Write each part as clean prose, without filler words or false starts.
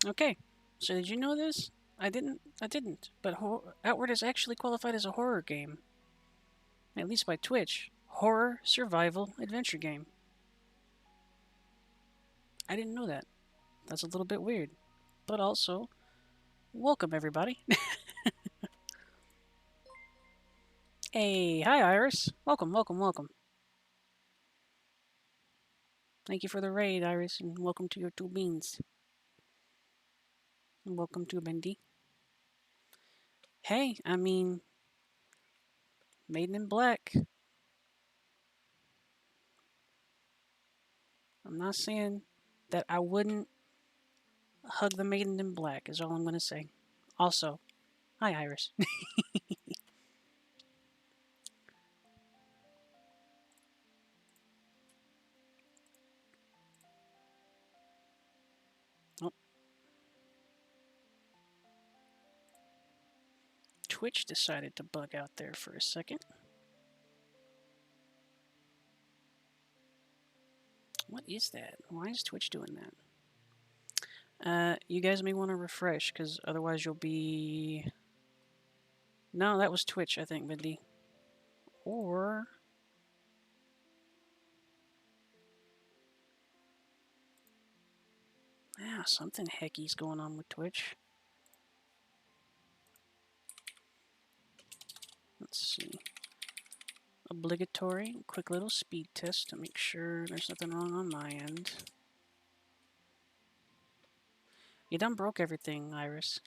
Okay, so did you know this? I didn't. I didn't. But Outward is actually qualified as a horror game, at least by Twitch. Horror survival adventure game. I didn't know that. That's a little bit weird. But also, welcome everybody. Hey, hi Iris. Welcome, welcome, welcome. Thank you for the raid, Iris, and welcome to your two beans. And welcome to Bendy. Hey, I mean, Maiden in Black. I'm not saying that I wouldn't hug the Maiden in Black, is all I'm going to say. Also, hi Iris. Oh, Twitch decided to bug out there for a second. What is that? Why is Twitch doing that? You guys may want to refresh, because otherwise you'll be... No, that was Twitch, I think, Mindy. Or... Yeah, something hecky's going on with Twitch. Let's see. Obligatory, quick little speed test to make sure there's nothing wrong on my end. You done broke everything, Iris.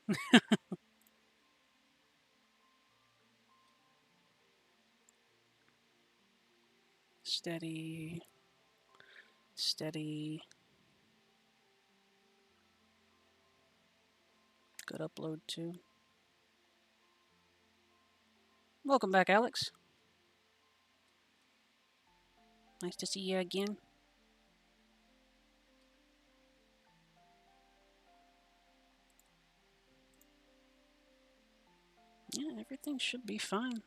Steady. Steady. Good upload too. Welcome back, Alex. Nice to see you again. Yeah, everything should be fine.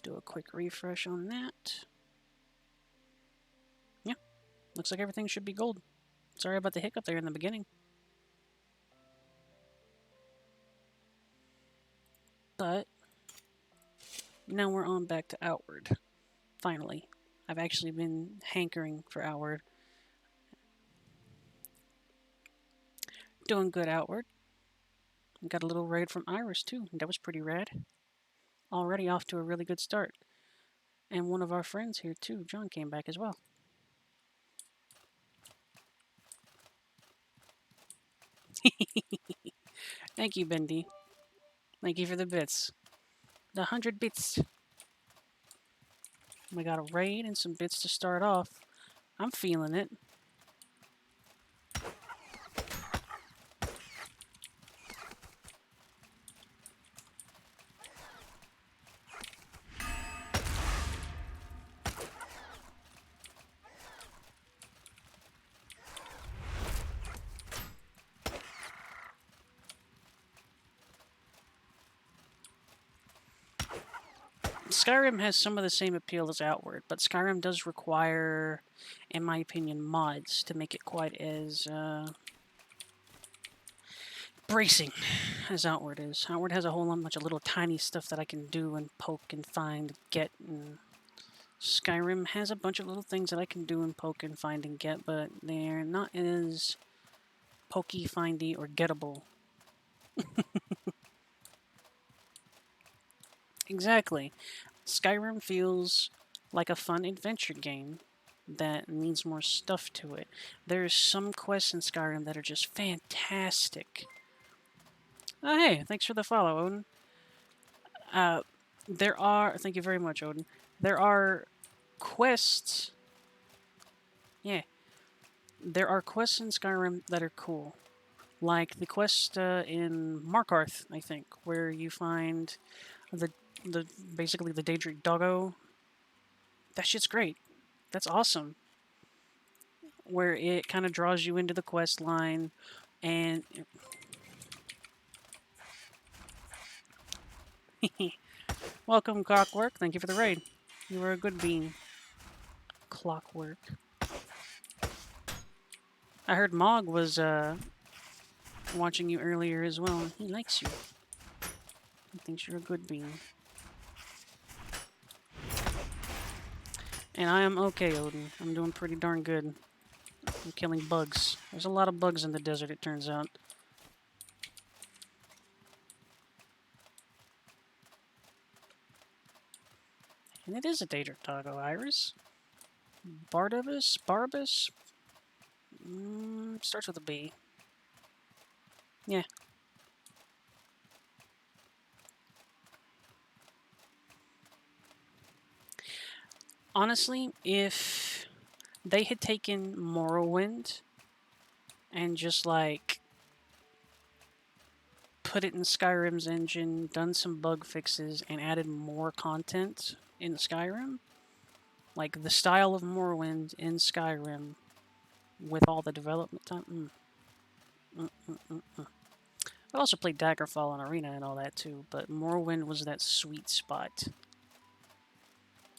Do a quick refresh on that. Yeah, looks like everything should be gold. Sorry about the hiccup there in the beginning. But now we're on back to Outward. Finally. I've actually been hankering for Outward. Doing good Outward. Got a little raid from Iris too. That was pretty rad. Already off to a really good start. And one of our friends here too, John, came back as well. Thank you, Bendy. Thank you for the bits. The 100 bits. We got a raid and some bits to start off. I'm feeling it. Skyrim has some of the same appeal as Outward, but Skyrim does require, in my opinion, mods to make it quite as bracing as Outward is. Outward has a whole bunch of little tiny stuff that I can do and poke and find, get, and Skyrim has a bunch of little things that I can do and poke and find and get, but they're not as pokey, findy, or gettable. Exactly. Skyrim feels like a fun adventure game that needs more stuff to it. There's some quests in Skyrim that are just fantastic. Oh, hey, thanks for the follow, Odin. There are... Thank you very much, Odin. There are quests... Yeah. There are quests in Skyrim that are cool. Like the quest in Markarth, I think, where you find the basically the Daedric doggo. That shit's great. That's awesome. Where it kind of draws you into the quest line, and welcome, Clockwork. Thank you for the raid. You were a good bean. Clockwork. I heard Mog was watching you earlier as well. He likes you. He thinks you're a good being. And I am okay, Odin. I'm doing pretty darn good. I'm killing bugs. There's a lot of bugs in the desert, it turns out. And it is a Daedric Doggo, Iris. Barbus? Starts with a B. Yeah. Honestly, if they had taken Morrowind and just like put it in Skyrim's engine, done some bug fixes, and added more content in Skyrim, like the style of Morrowind in Skyrim with all the development time. I also played Daggerfall and Arena and all that too, but Morrowind was that sweet spot.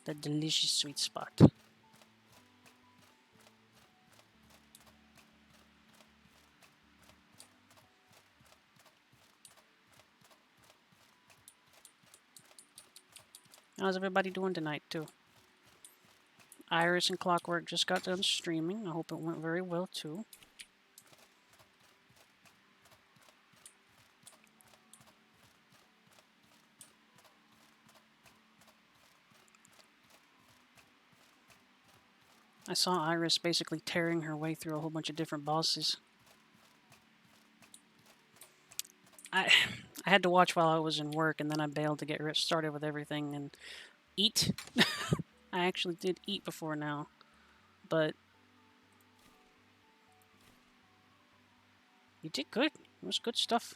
That delicious sweet spot. How's everybody doing tonight too? Iris and Clockwork just got done streaming. I hope it went very well too. I saw Iris basically tearing her way through a whole bunch of different bosses. I had to watch while I was in work, and then I bailed to get started with everything and eat. I actually did eat before now, but you did good. It was good stuff.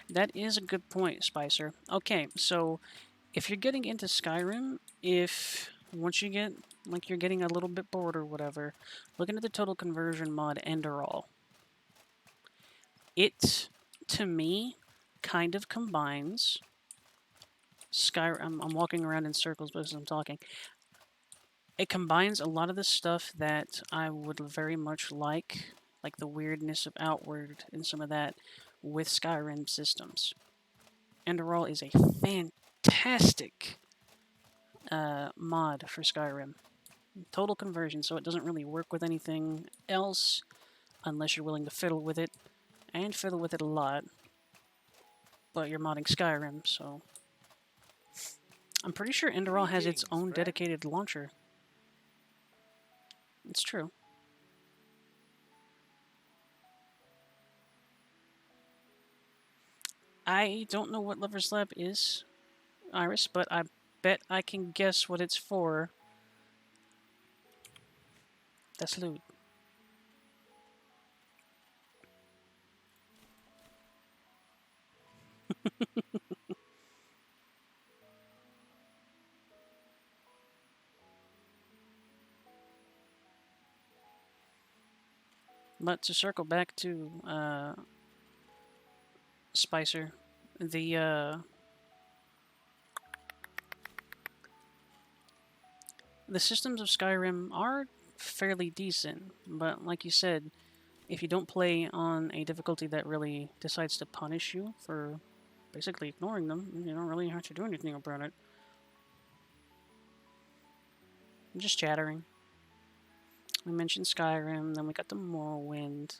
That is a good point, Spicer. Okay, so if you're getting into Skyrim, once you get, like, you're getting a little bit bored or whatever, look into the total conversion mod Enderall. It, to me, kind of combines Skyrim. I'm walking around in circles because I'm talking. It combines a lot of the stuff that I would very much like the weirdness of Outward and some of that, with Skyrim systems. Enderall is a fantastic mod for Skyrim. Total conversion, so it doesn't really work with anything else unless you're willing to fiddle with it, and fiddle with it a lot. But you're modding Skyrim, so I'm pretty sure Enderall has its own dedicated launcher. It's true. I don't know what Lover's Lab is, Iris, but I bet I can guess what it's for. That's loot. But to circle back to Spicer, the systems of Skyrim are fairly decent, but like you said, if you don't play on a difficulty that really decides to punish you for basically ignoring them, you don't really have to do anything about it. I'm just chattering. We mentioned Skyrim, then we got the Morrowind.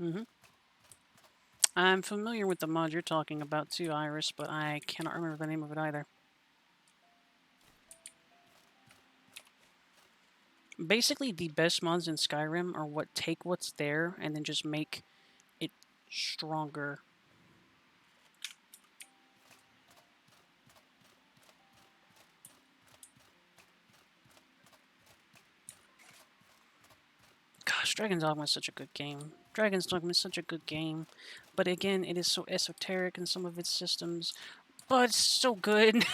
Mm-hmm. I'm familiar with the mod you're talking about too, Iris, but I cannot remember the name of it either. Basically, the best mods in Skyrim are what take what's there and then just make it stronger. Gosh, Dragon's Dogma is such a good game. Dragon's Dogma is such a good game. But again, it is so esoteric in some of its systems. But it's so good.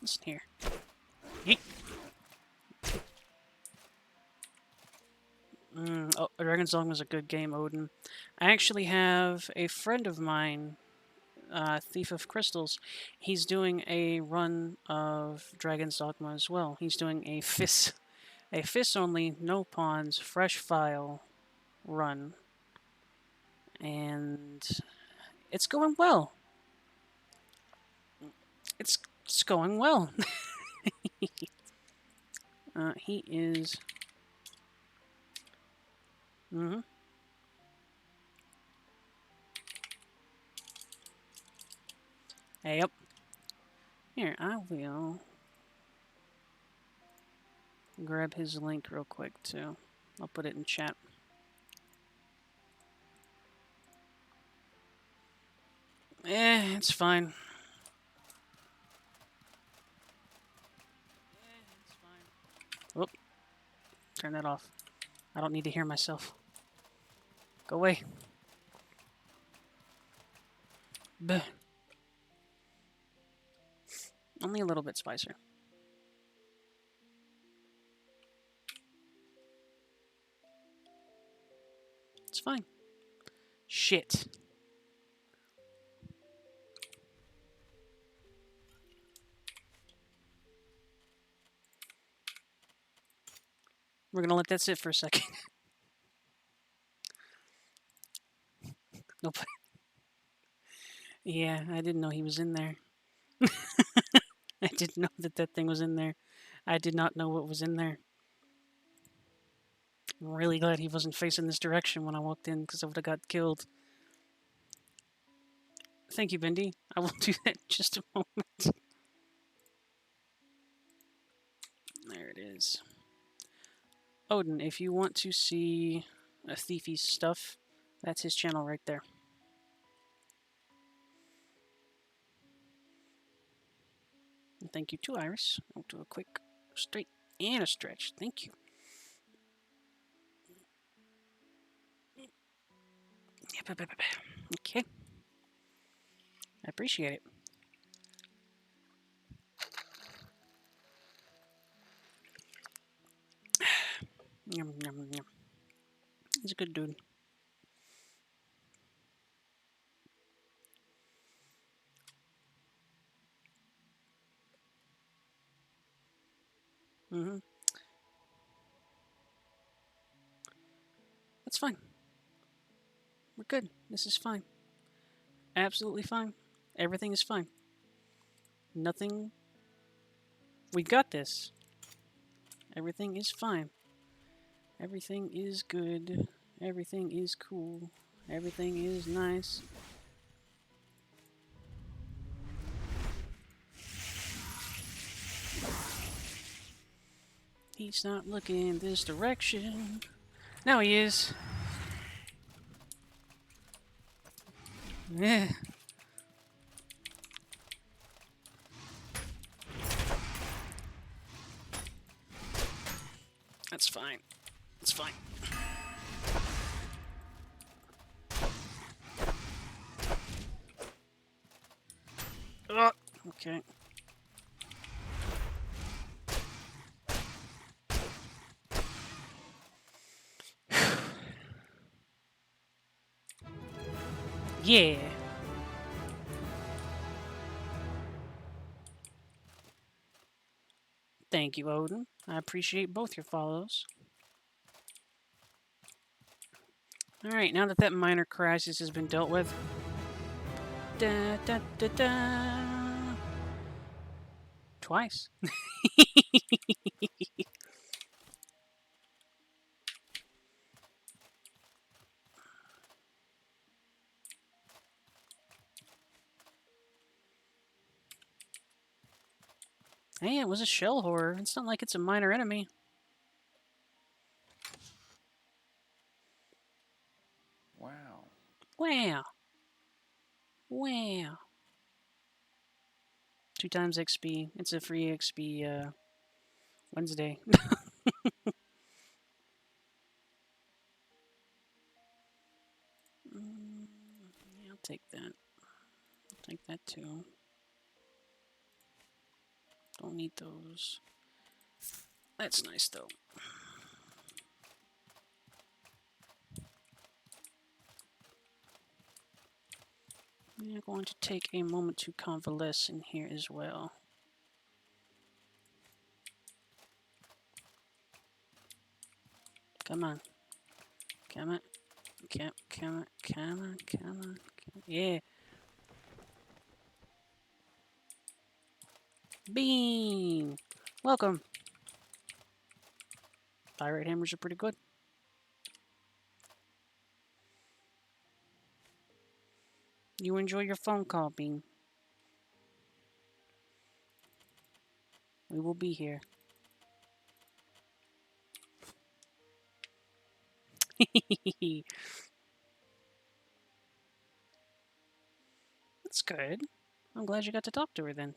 Listen here. Yeet. Oh, Dragon's Dogma is a good game, Odin. I actually have a friend of mine, Thief of Crystals. He's doing a run of Dragon's Dogma as well. He's doing a FIS only, no pawns, fresh file run. And it's going well. It's going well. He is. Mm-hmm. Hey, yep. Here, I will grab his link real quick too. I'll put it in chat. It's fine. It's fine. Whoop. Turn that off. I don't need to hear myself. Go away. Bleh. Only a little bit, Spicer. It's fine. Shit. We're gonna let that sit for a second. Nope. Yeah, I didn't know he was in there. I didn't know that that thing was in there. I did not know what was in there. I'm really glad he wasn't facing this direction when I walked in, because I would have got killed. Thank you, Bendy. I will do that in just a moment. There it is. Odin, if you want to see a Thiefy's stuff, that's his channel right there. And thank you to Iris. I'll do a quick straight and a stretch. Thank you. Okay. I appreciate it. Yum, yum, yum. He's a good dude. Mm-hmm. That's fine. We're good. This is fine. Absolutely fine. Everything is fine. Nothing. We got this. Everything is fine. Everything is good. Everything is cool. Everything is nice. He's not looking in this direction. Now he is. Yeah. That's fine. It's fine. Okay. Yeah. Thank you, Odin. I appreciate both your follows. Alright, now that that minor crisis has been dealt with. Da, da, da, da. Twice. Hey, it was a shell horror. It's not like it's a minor enemy. Wow. Wow. Wow. 2 times XP. It's a free XP Wednesday. Yeah, I'll take that. I'll take that too. Don't need those. That's nice though. We're going to take a moment to convalesce in here as well. Come on. Come on. Come on. Come on. Come on. Yeah. Bean! Welcome. Pirate hammers are pretty good. You enjoy your phone call, Bean. We will be here. That's good. I'm glad you got to talk to her then.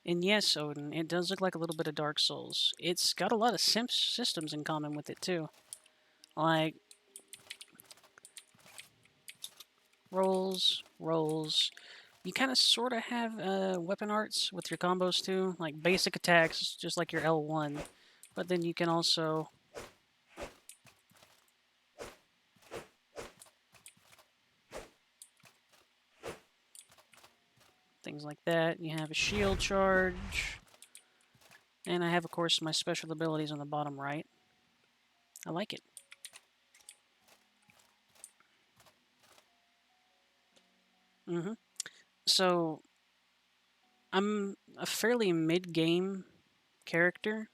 And yes, Odin, it does look like a little bit of Dark Souls. It's got a lot of systems in common with it too. Like rolls. You kind of sort of have weapon arts with your combos too, like basic attacks, just like your L1. But then you can also things like that. You have a shield charge. And I have, of course, my special abilities on the bottom right. I like it. So, I'm a fairly mid-game character,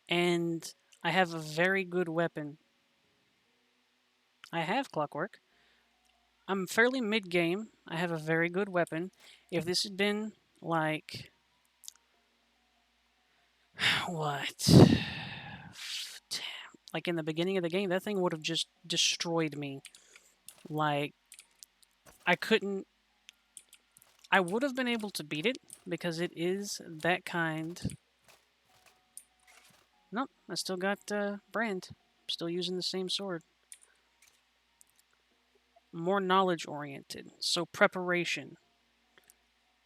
and I have a very good weapon. I have clockwork. I'm fairly mid-game. I have a very good weapon. If this had been like what? Like in the beginning of the game, that thing would have just destroyed me. Like I couldn't I would have been able to beat it because it is that kind. Nope, I still got Brand. Still using the same sword. More knowledge oriented. So preparation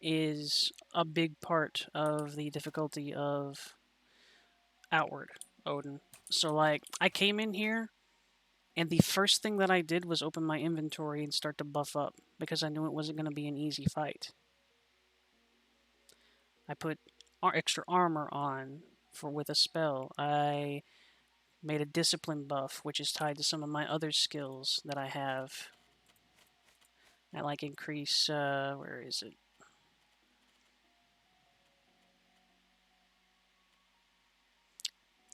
is a big part of the difficulty of Outward Odin. So like I came in here and the first thing that I did was open my inventory and start to buff up because I knew it wasn't going to be an easy fight. I put extra armor on for with a spell. I made a discipline buff, which is tied to some of my other skills that I have. I like increase. Where is it?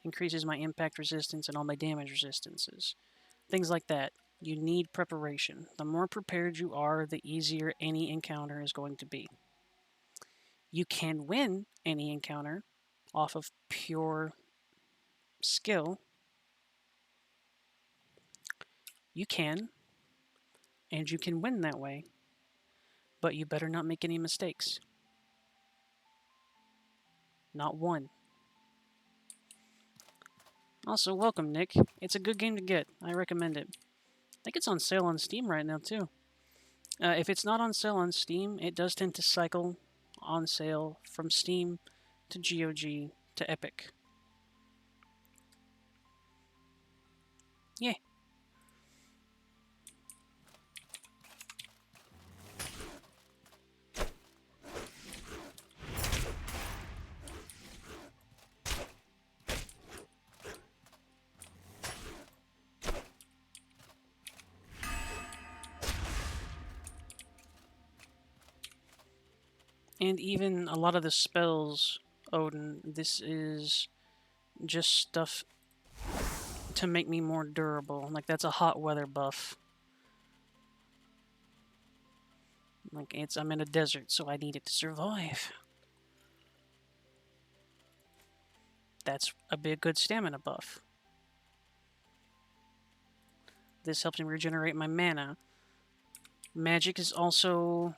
Increases my impact resistance and all my damage resistances. Things like that. You need preparation. The more prepared you are, the easier any encounter is going to be. You can win any encounter off of pure skill. You can, and you can win that way, but you better not make any mistakes. Not one. Also, welcome, Nick. It's a good game to get. I recommend it. I think it's on sale on Steam right now, too. If it's not on sale on Steam, it does tend to cycle on sale from Steam to GOG to Epic. Yeah. And even a lot of the spells, Odin, this is just stuff to make me more durable. Like, that's a hot weather buff. Like, I'm in a desert, so I need it to survive. That's a good stamina buff. This helps me regenerate my mana. Magic is also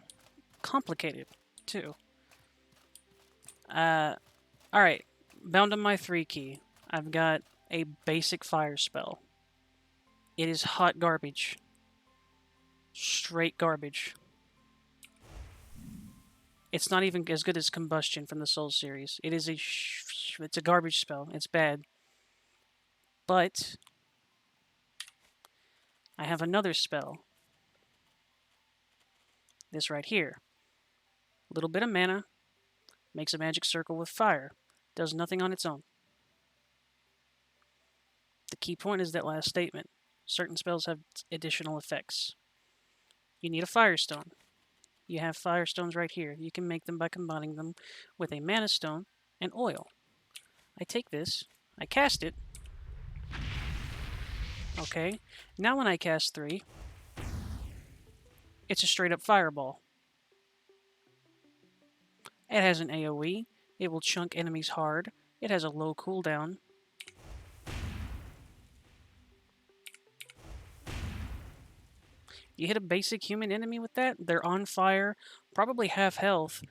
complicated, too. Alright. Bound to my 3 key. I've got a basic fire spell. It is hot garbage. Straight garbage. It's not even as good as Combustion from the Soul series. It is it's a garbage spell. It's bad. But I have another spell. This right here. A little bit of mana. Makes a magic circle with fire. Does nothing on its own. The key point is that last statement. Certain spells have additional effects. You need a firestone. You have firestones right here. You can make them by combining them with a mana stone and oil. I take this, I cast it. Okay, now when I cast 3, it's a straight up fireball. It has an AoE. It will chunk enemies hard. It has a low cooldown. You hit a basic human enemy with that, they're on fire, probably half health,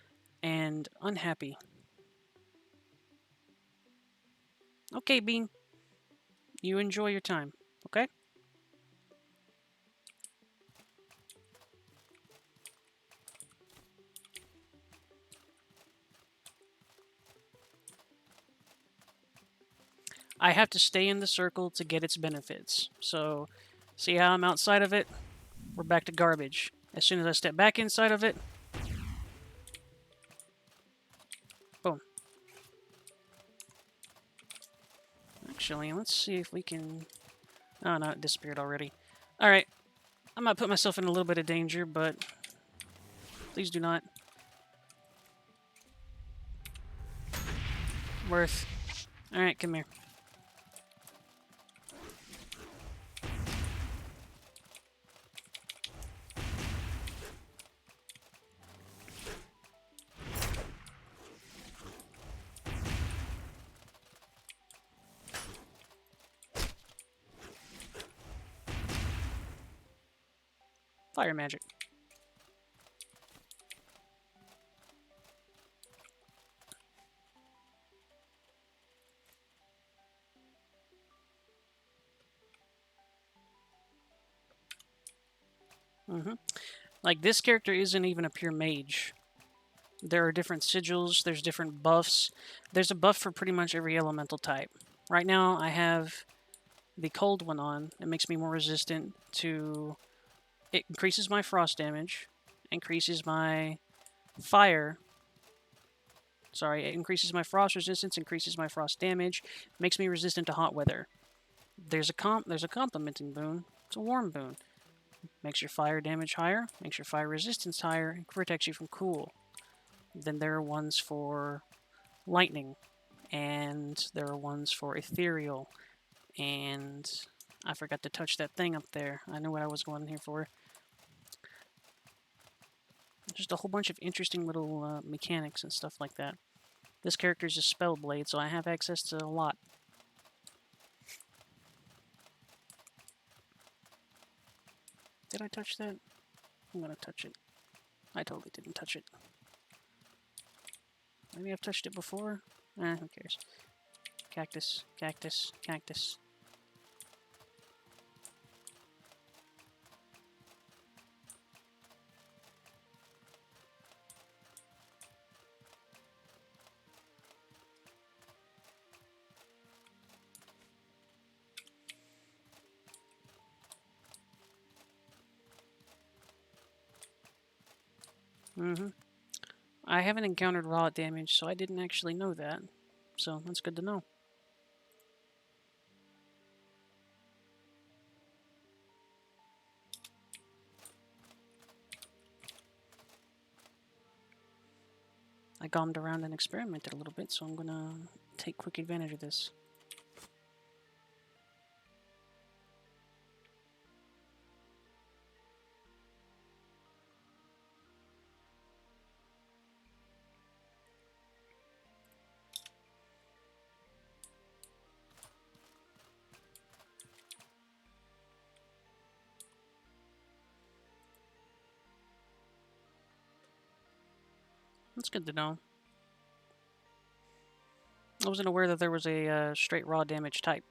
and unhappy. Okay, Bean. You enjoy your time, okay? I have to stay in the circle to get its benefits. So, see how I'm outside of it? We're back to garbage. As soon as I step back inside of it, boom. Actually, let's see if we can... Oh, no, it disappeared already. Alright. I might put myself in a little bit of danger, but please do not. Worth. Alright, come here. Fire magic. Like, this character isn't even a pure mage. There are different sigils, there's different buffs. There's a buff for pretty much every elemental type. Right now, I have the cold one on. It makes me more resistant to... It increases my frost damage, increases my fire... Sorry, it increases my frost resistance, increases my frost damage, makes me resistant to hot weather. There's a complementing boon. It's a warm boon. Makes your fire damage higher, makes your fire resistance higher, and protects you from cool. Then there are ones for lightning, and there are ones for ethereal, and I forgot to touch that thing up there. I knew what I was going here for. Just a whole bunch of interesting little mechanics and stuff like that. This character is a spell blade, so I have access to a lot. Did I touch that? I'm gonna touch it. I totally didn't touch it. Maybe I've touched it before? Who cares? Cactus, cactus, cactus. I haven't encountered wallet damage, so I didn't actually know that. So that's good to know. I gommed around and experimented a little bit, so I'm gonna take quick advantage of this. That's good to know. I wasn't aware that there was a straight raw damage type.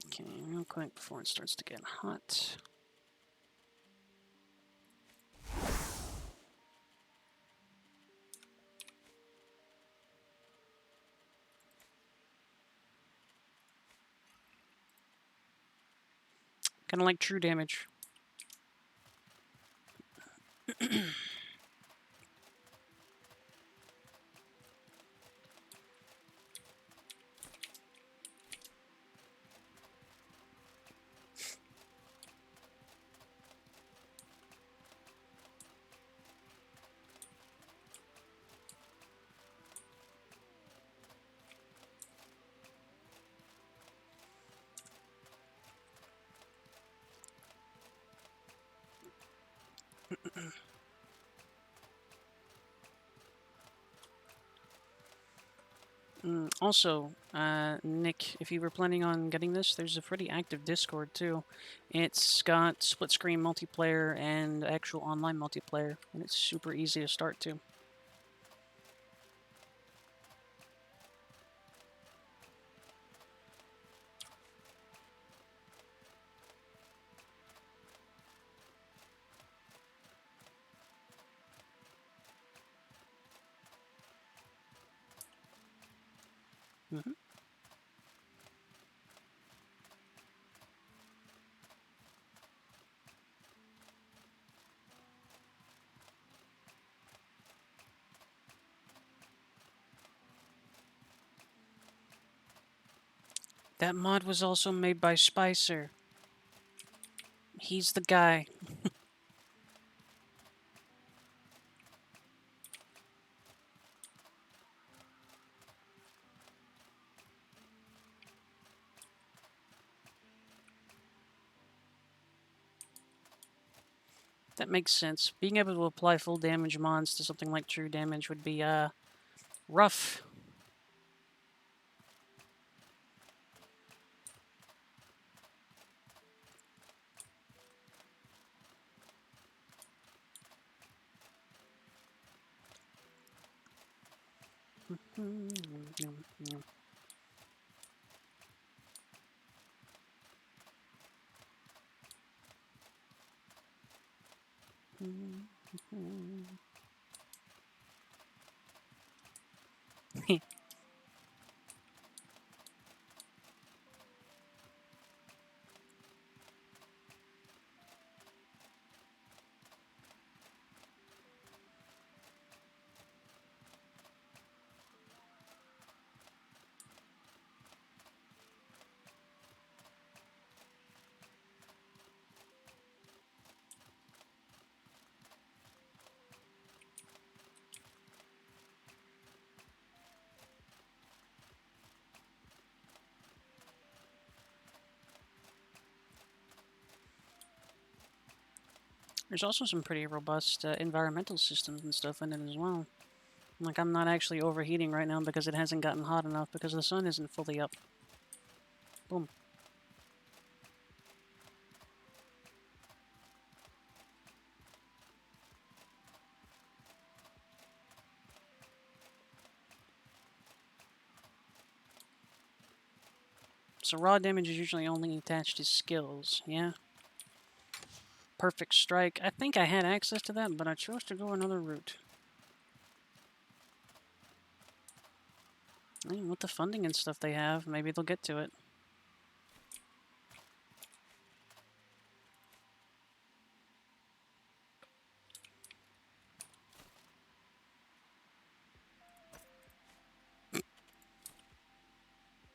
Okay, real quick before it starts to get hot. Kind of like true damage. Also, Nick, if you were planning on getting this, there's a pretty active Discord too. It's got split screen multiplayer and actual online multiplayer, and it's super easy to start too. Mm-hmm. That mod was also made by Spicer. He's the guy. That makes sense. Being able to apply full damage mods to something like true damage would be, rough. There's also some pretty robust environmental systems and stuff in it as well. Like, I'm not actually overheating right now because it hasn't gotten hot enough because the sun isn't fully up. Boom. So raw damage is usually only attached to skills, yeah? Perfect strike. I think I had access to that, but I chose to go another route. I mean, with the funding and stuff they have, maybe they'll get to it.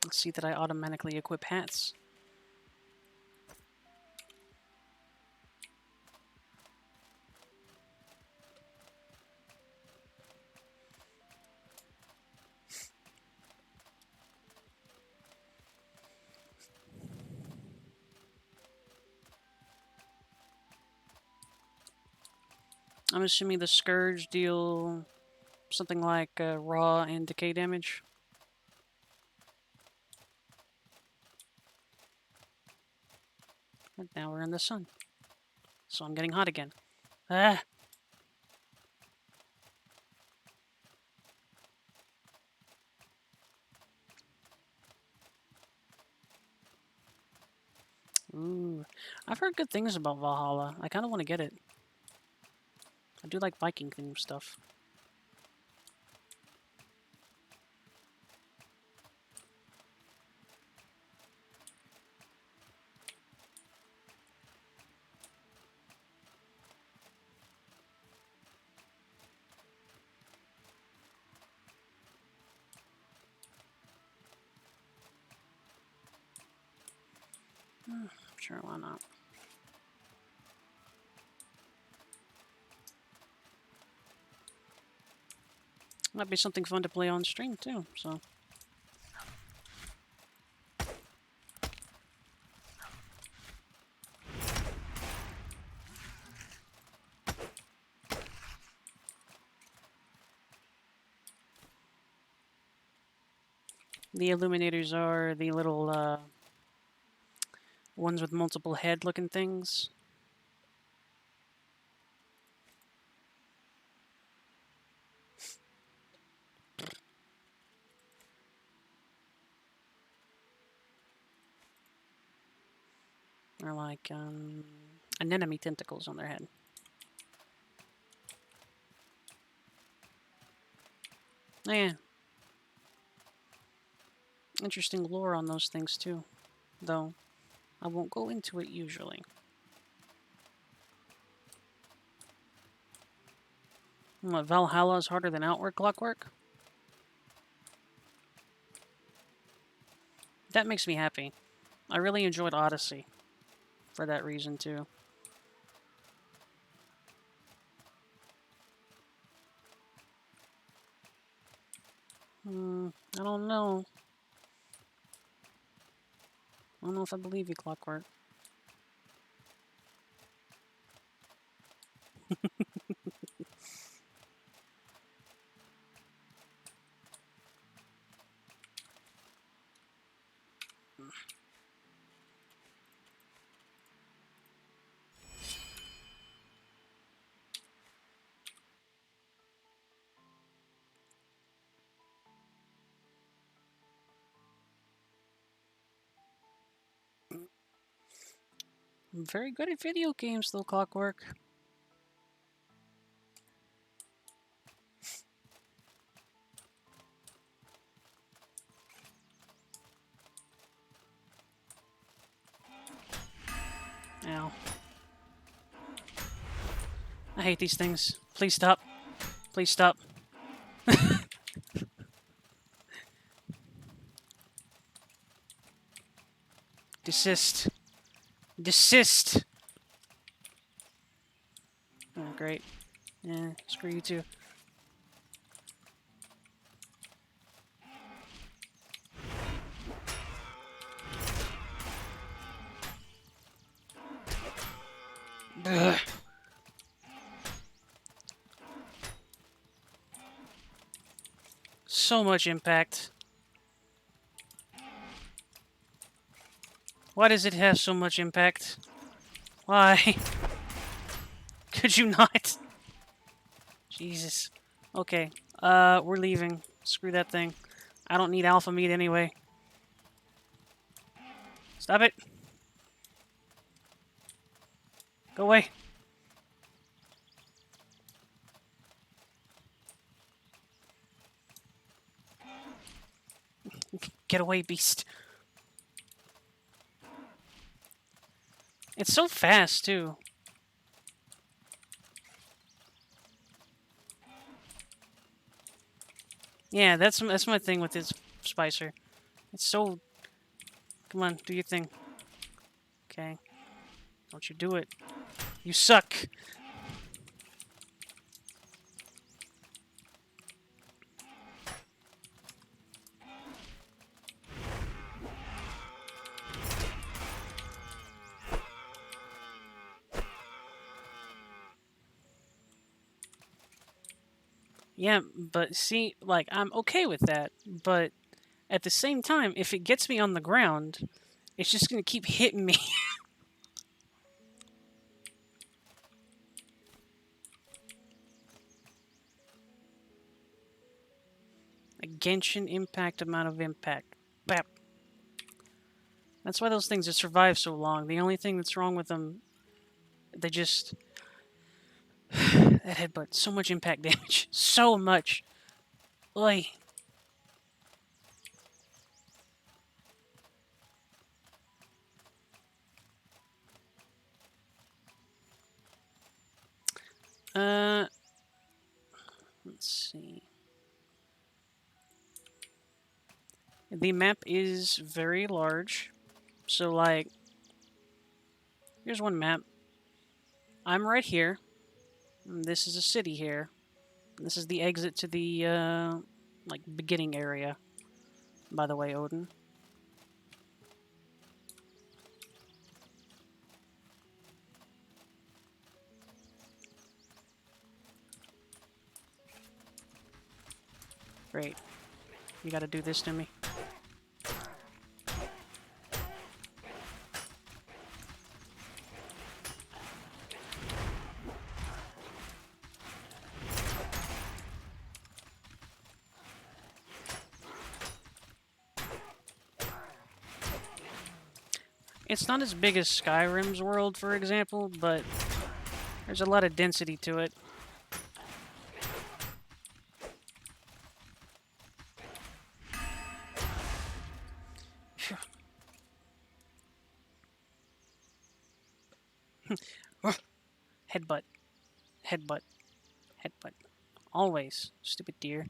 Let's see that I automatically equip hats. I'm assuming the Scourge deal something like raw and decay damage. But now we're in the sun. So I'm getting hot again. Ah! Ooh. I've heard good things about Valhalla. I kind of want to get it. I do like Viking themed stuff. Sure, why not? Might be something fun to play on stream too, so. The illuminators are the little ones with multiple head looking things. They're like anemone tentacles on their head. Oh, yeah. Interesting lore on those things too, though I won't go into it usually. What, Valhalla is harder than Outward Clockwork? That makes me happy. I really enjoyed Odyssey for that reason too. I don't know. I don't know if I believe you, Clockwork. I'm very good at video games, though, Clockwork. Ow. I hate these things. Please stop. Please stop. Desist. Desist! Oh, great. Yeah, screw you too. Ugh. So much impact. Why does it have so much impact? Why? Could you not? Jesus. Okay. We're leaving. Screw that thing. I don't need alpha meat anyway. Stop it. Go away. Get away, beast. It's so fast, too. Yeah, that's my thing with this Spicer. It's so... Come on, do your thing. Okay. Don't you do it. You suck. Yeah, but see, like, I'm okay with that. But at the same time, if it gets me on the ground, it's just gonna keep hitting me. A Genshin impact amount of impact. Bap. That's why those things have survived so long. The only thing that's wrong with them, they just that headbutt. So much impact damage. So much. Oy. Uh, let's see. The map is very large. So, like, here's one map. I'm right here. This is a city here. This is the exit to the, like, beginning area. By the way, Odin. Great. You gotta do this to me. It's not as big as Skyrim's world, for example, but there's a lot of density to it. Phew. Headbutt. Headbutt. Headbutt. Always. Stupid deer.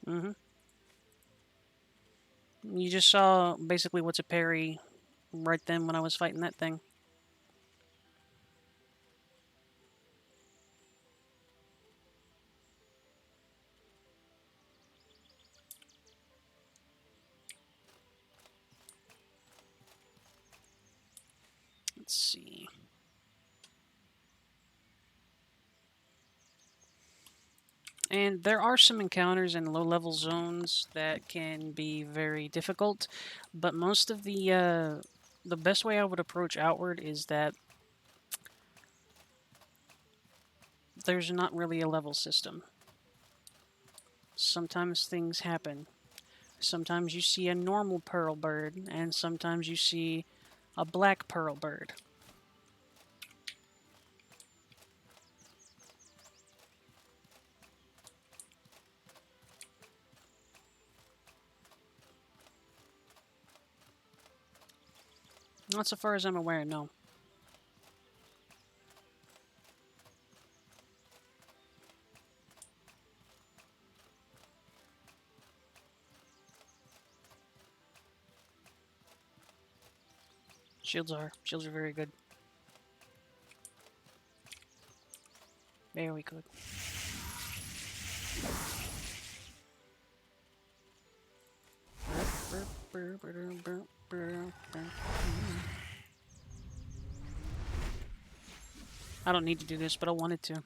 Mm-hmm. You just saw basically what's a parry right then when I was fighting that thing. Let's see. And there are some encounters in low-level zones that can be very difficult, but most of the best way I would approach Outward is that there's not really a level system. Sometimes things happen. Sometimes you see a normal pearl bird, and sometimes you see a black pearl bird. Not so far as I'm aware, no. Shields are very good. Very good. I don't need to do this, but I wanted to.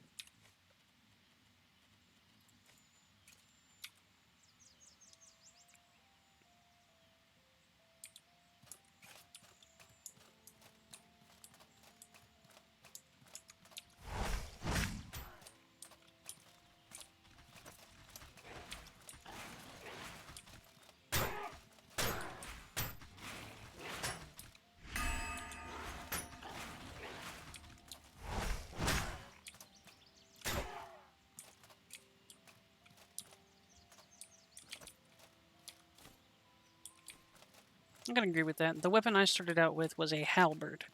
I'm gonna agree with that. The weapon I started out with was a halberd.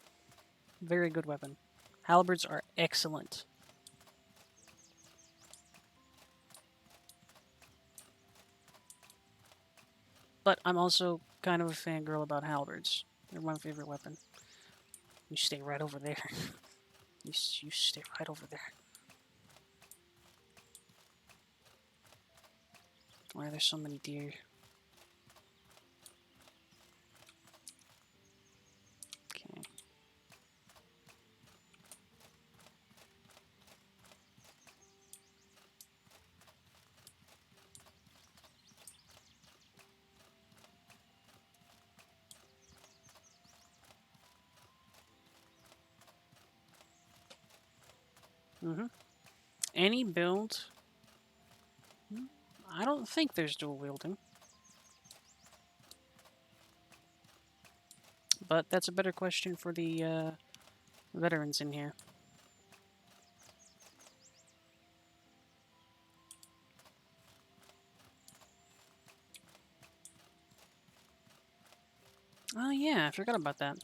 Very good weapon. Halberds are excellent. But I'm also kind of a fangirl about halberds. They're my favorite weapon. You stay right over there. You stay right over there. Why are there so many deer? Okay. Any build? I don't think there's dual wielding. But that's a better question for the veterans in here. Oh yeah, I forgot about that.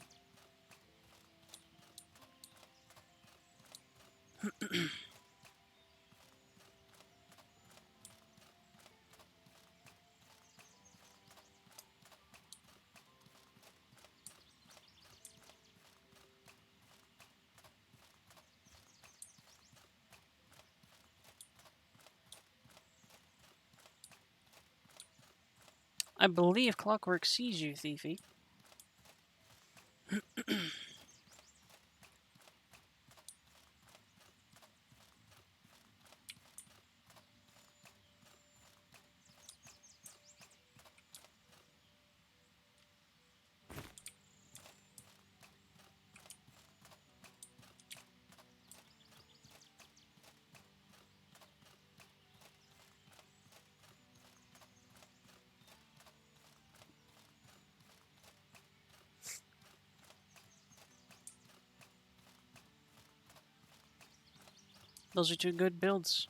I believe Clockwork sees you, Thiefy. Those are two good builds.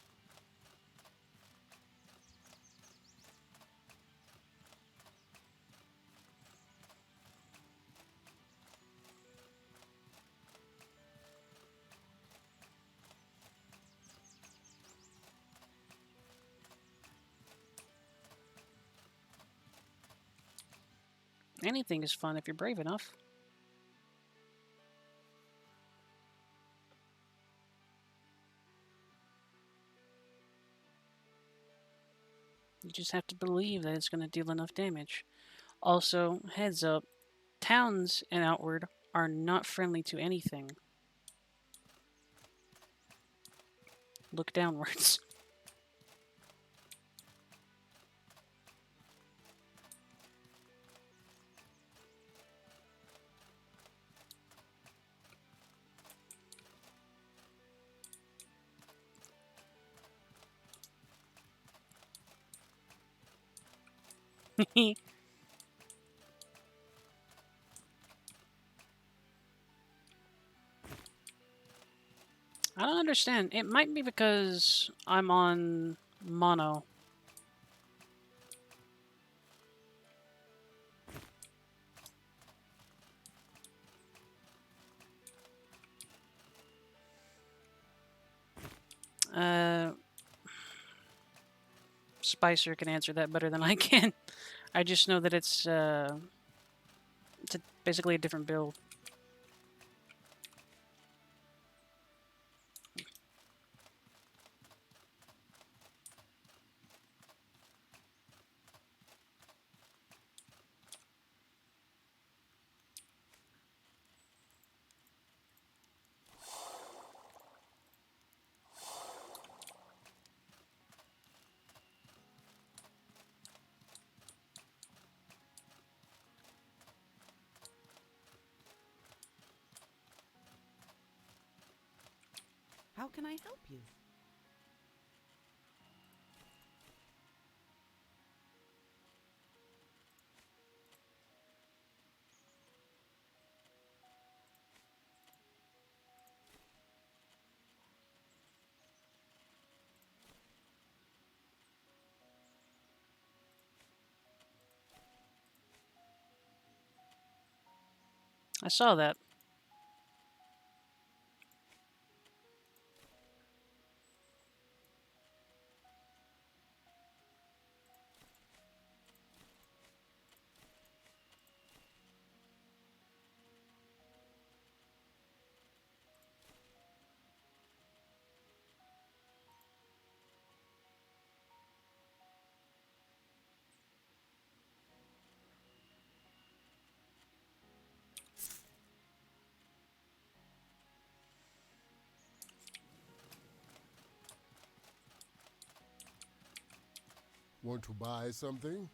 Anything is fun if you're brave enough. You just have to believe that it's going to deal enough damage. Also, heads up, towns in Outward are not friendly to anything. Look downwards. I don't understand. It might be because I'm on mono. Uh, Spicer can answer that better than I can. I just know that it's basically a different build. How can I help you? I saw that. Want to buy something?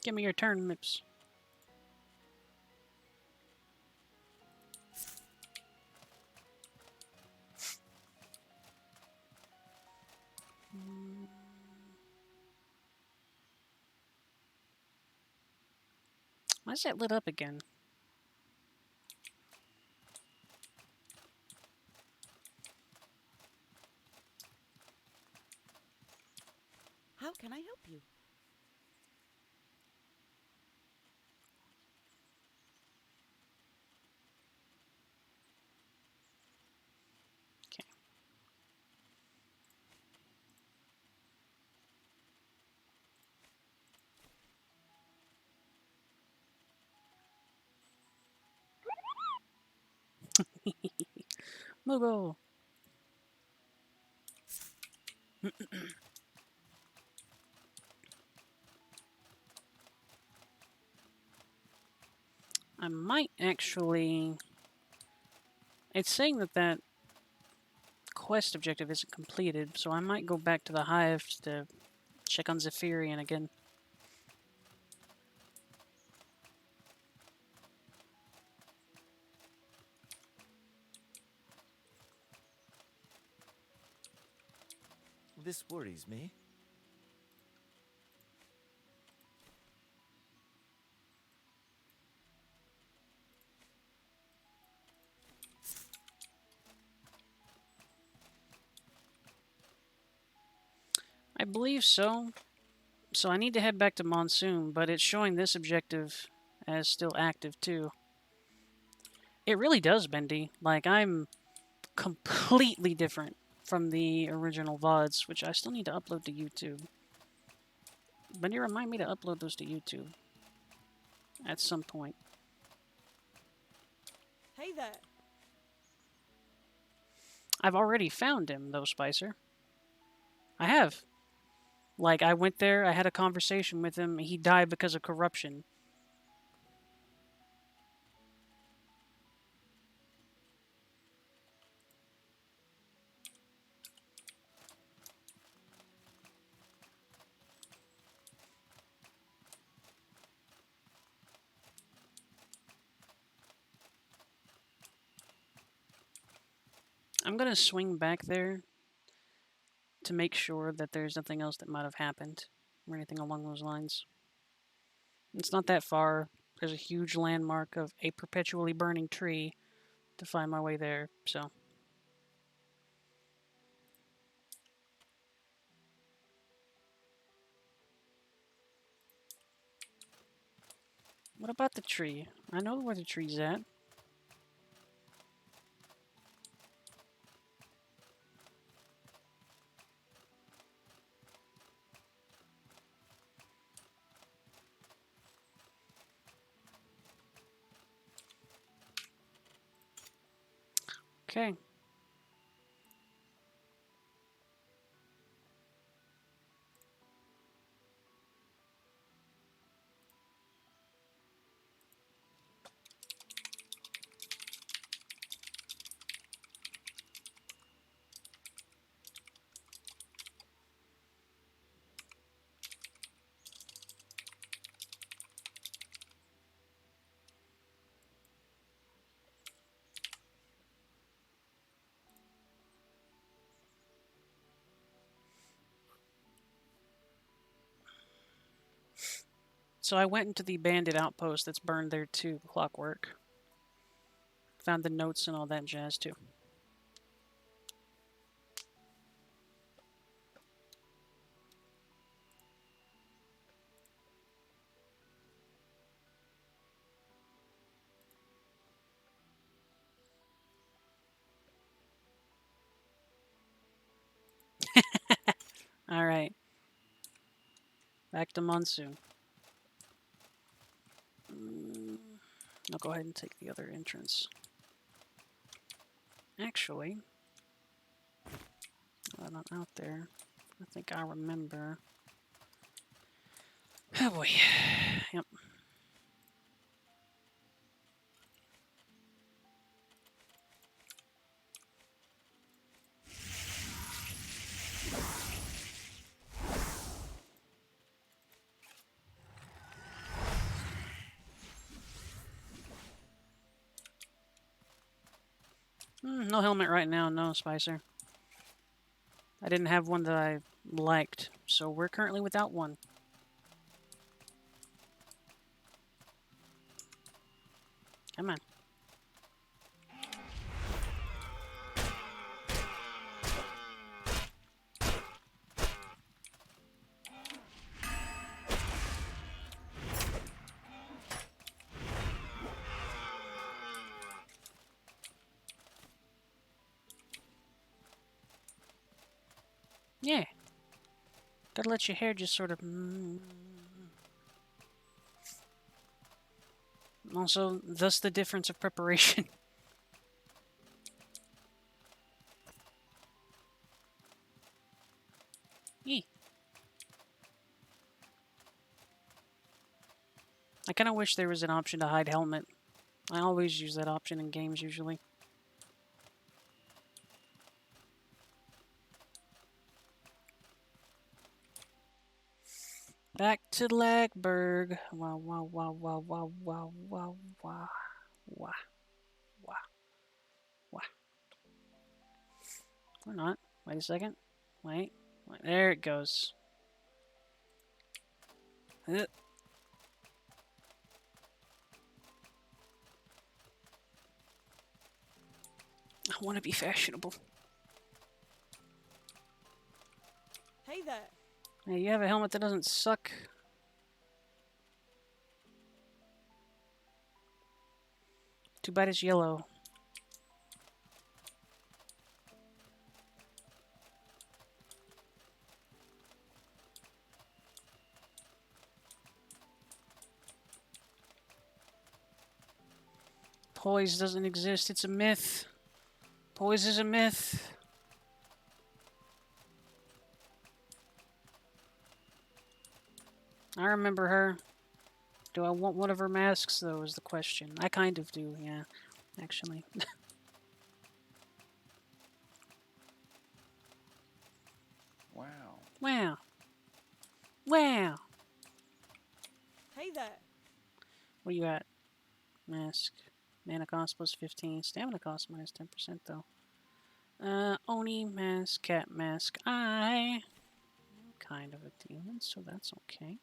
Give me your turnips. Why is that lit up again? How can I help you? Okay. Moogle. I might actually... It's saying that quest objective isn't completed, so I might go back to the hive to check on Zephyrian again. This worries me. I believe so. So I need to head back to Monsoon, but it's showing this objective as still active too. It really does, Bendy. Like, I'm completely different from the original VODs, which I still need to upload to YouTube. Bendy, remind me to upload those to YouTube at some point. Hey there. I've already found him, though, Spicer. I have. Like, I went there, I had a conversation with him, he died because of corruption. I'm gonna swing back there to make sure that there's nothing else that might have happened or anything along those lines. It's not that far. There's a huge landmark of a perpetually burning tree to find my way there, so. What about the tree? I know where the tree's at. Okay. So I went into the bandit outpost that's burned there too, Clockwork. Found the notes and all that jazz too. Alright. Back to Monsoon. I'll go ahead and take the other entrance. Actually, I'm not out there. I think I remember. Oh boy. Yep. No helmet right now, no, Spicer. I didn't have one that I liked, so we're currently without one. Come on. Yeah. Gotta let your hair just sort of... Also, thus the difference of preparation. Yee. I kind of wish there was an option to hide helmet. I always use that option in games, usually. Back to Lagberg. Wow, wow, wow, wow, wow, wow, wow, wow, wow, wow, wow. Or not. Wait a second. Wait. There it goes. I want to be fashionable. Hey there. Hey, you have a helmet that doesn't suck. Too bad it's yellow. Poise doesn't exist. It's a myth. Poise is a myth. I remember her. Do I want one of her masks, though, is the question. I kind of do, yeah, actually. Wow. Wow. Wow. Hey there. What do you got? Mask. Mana cost plus 15. Stamina cost minus 10%, though. Oni mask, cat mask. I'm kind of a demon, so that's okay.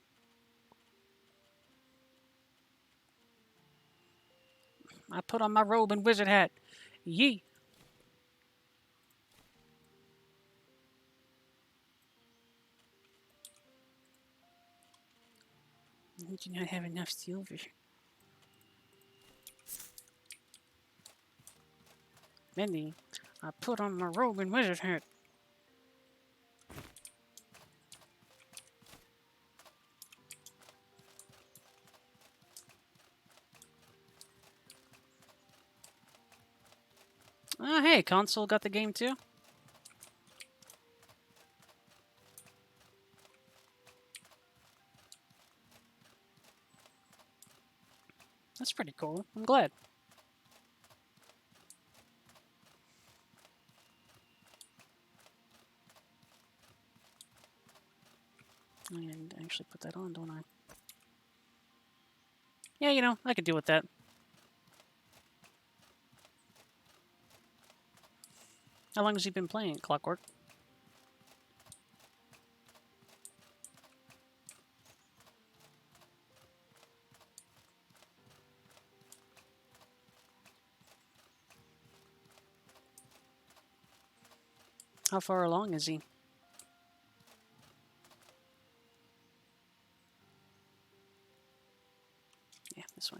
I put on my robe and wizard hat. Yee. We do not have enough silver. Mindy, I put on my robe and wizard hat. Oh, hey, console got the game too. That's pretty cool. I'm glad. I need to actually put that on, don't I? Yeah, you know, I could deal with that. How long has he been playing Clockwork? How far along is he? Yeah, this way.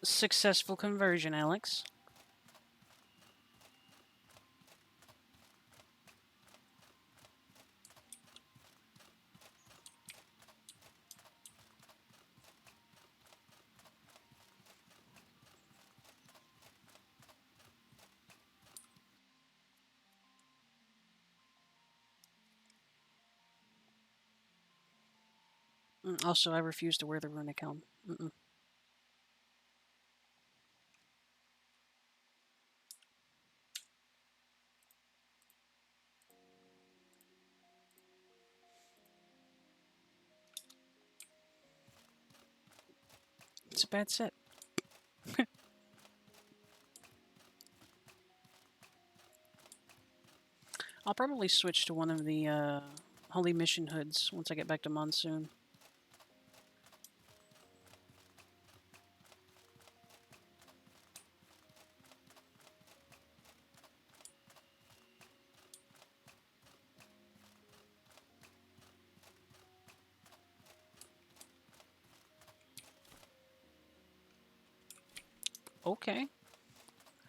Successful conversion, Alex. Also, I refuse to wear the runic helm. It's a bad set. I'll probably switch to one of the Holy Mission hoods once I get back to Monsoon. Okay.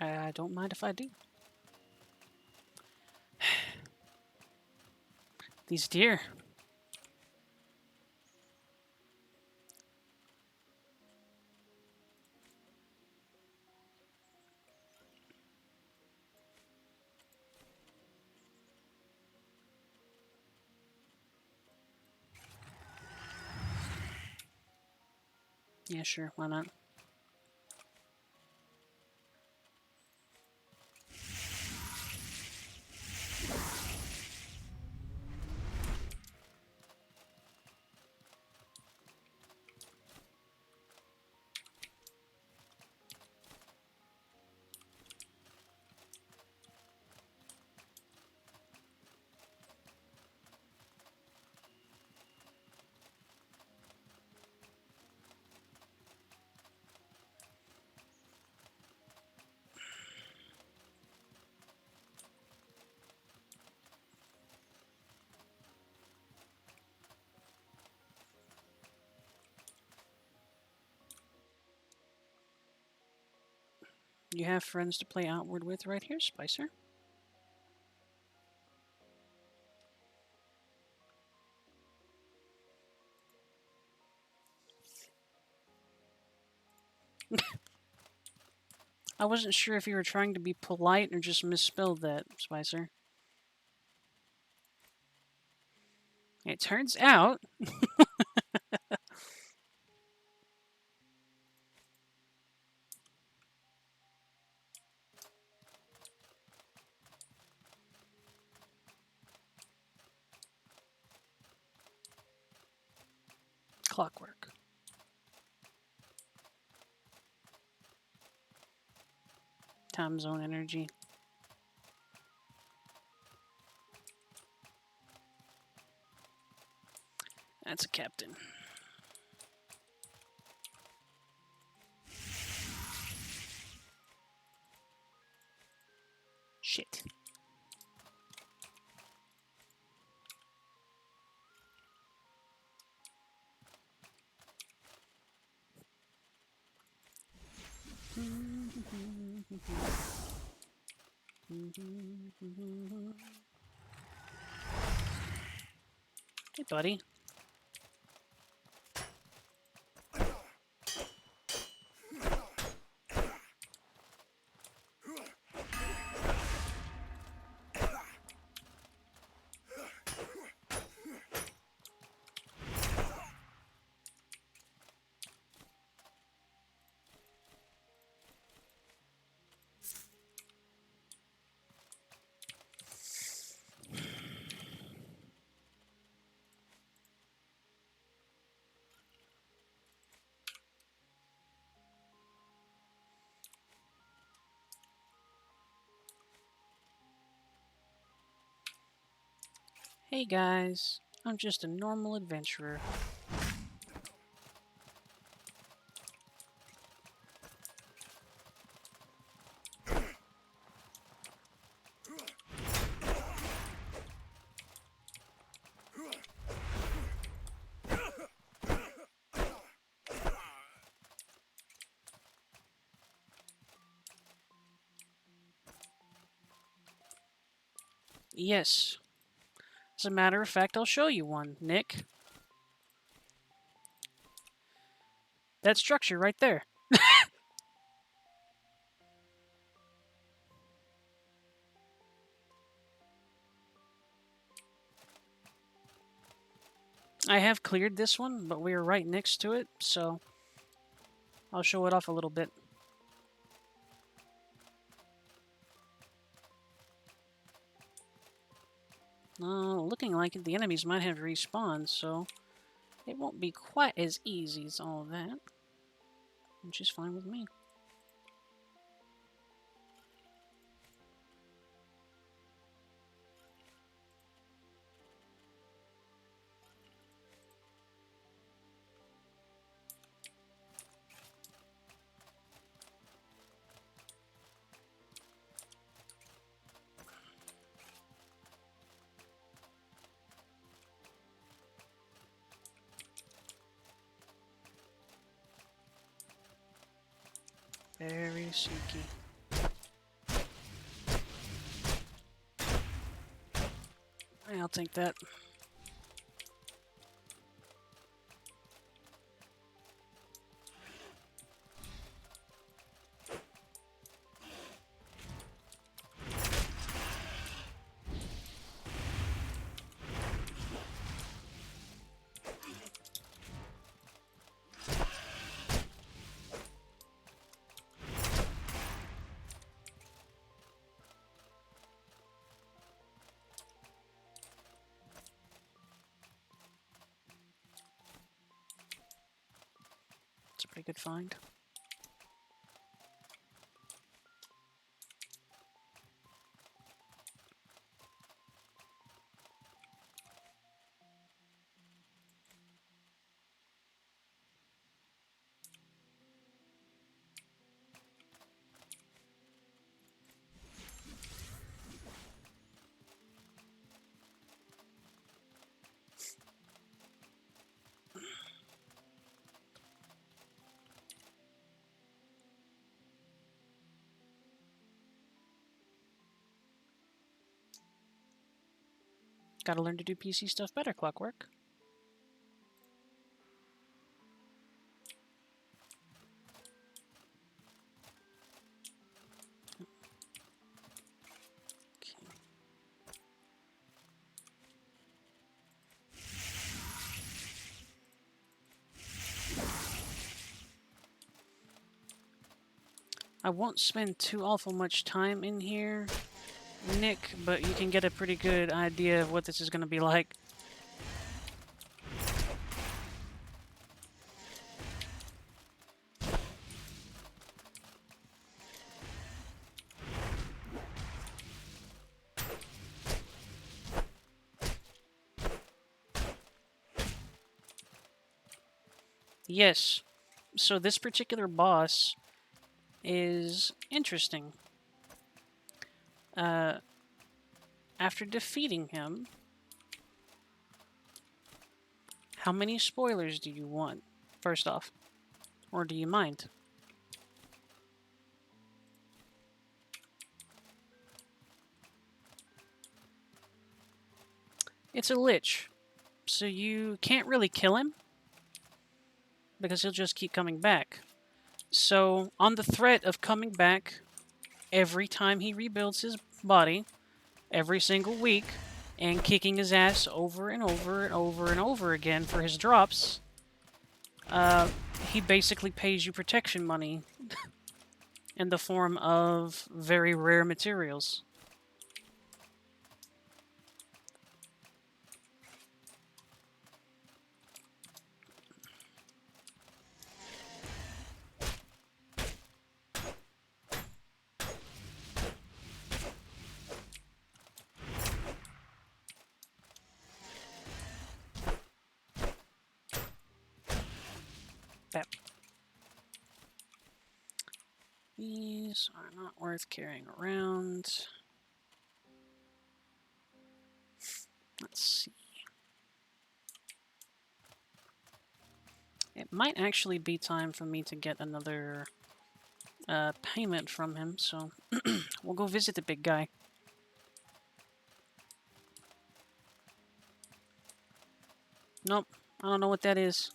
I don't mind if I do. These deer. Yeah, sure. Why not? You have friends to play Outward with right here, Spicer. I wasn't sure if you were trying to be polite or just misspelled that, Spicer. It turns out... Clockwork. Time zone energy. That's a captain. Shit. Hey, buddy. Hey guys, I'm just a normal adventurer. Yes. As a matter of fact, I'll show you one, Nick. That structure right there. I have cleared this one, but we are right next to it, so I'll show it off a little bit. Looking like it, the enemies might have respawned, so it won't be quite as easy as all that, which is fine with me. Very sneaky. I'll take that. It's a pretty good find. Gotta learn to do PC stuff better, Clockwork. I won't spend too awful much time in here, Nick, but you can get a pretty good idea of what this is going to be like. Yes, so this particular boss is interesting. After defeating him, how many spoilers do you want, first off? Or do you mind? It's a lich, so you can't really kill him, because he'll just keep coming back. So, on the threat of coming back every time he rebuilds his body, every single week, and kicking his ass over and over and over and over again for his drops, he basically pays you protection money in the form of very rare materials. That. These are not worth carrying around. Let's see. It might actually be time for me to get another payment from him, so we'll go visit the big guy. Nope, I don't know what that is.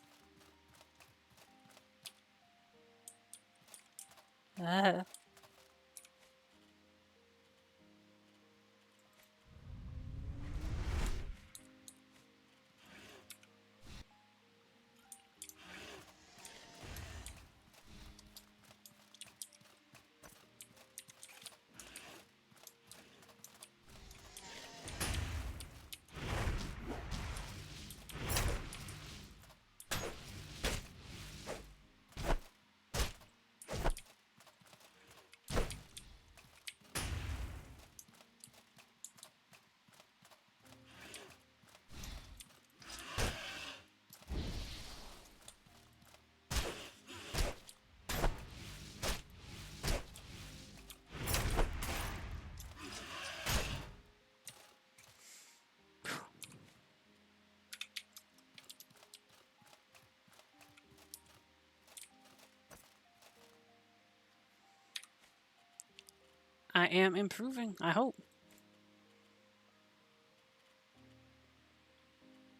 I am improving, I hope.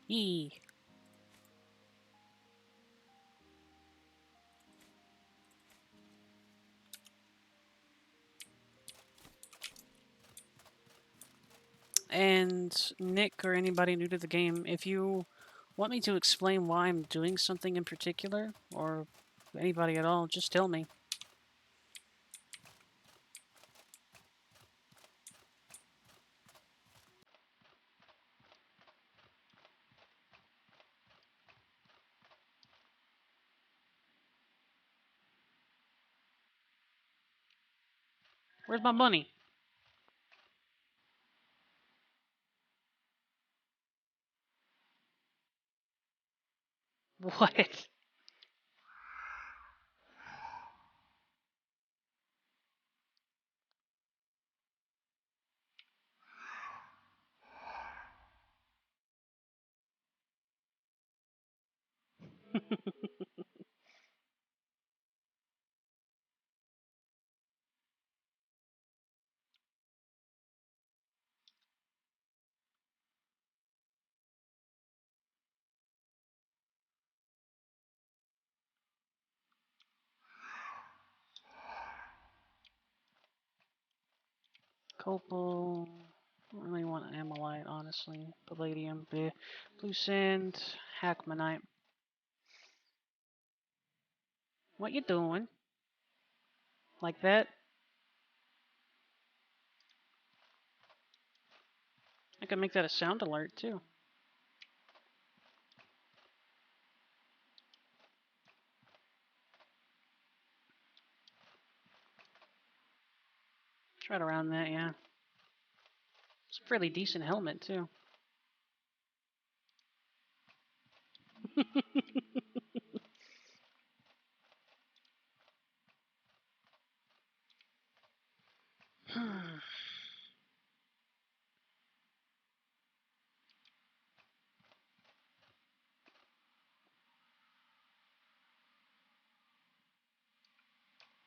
Yee. And Nick or anybody new to the game, if you want me to explain why I'm doing something in particular, or anybody at all, just tell me. Where's my money? What? Copal. I don't really want Amylite, honestly. Palladium, bleh. Blue Sand, Hackmanite. What you doing? Like that? I could make that a sound alert, too. It's right around that, yeah. It's a fairly decent helmet, too.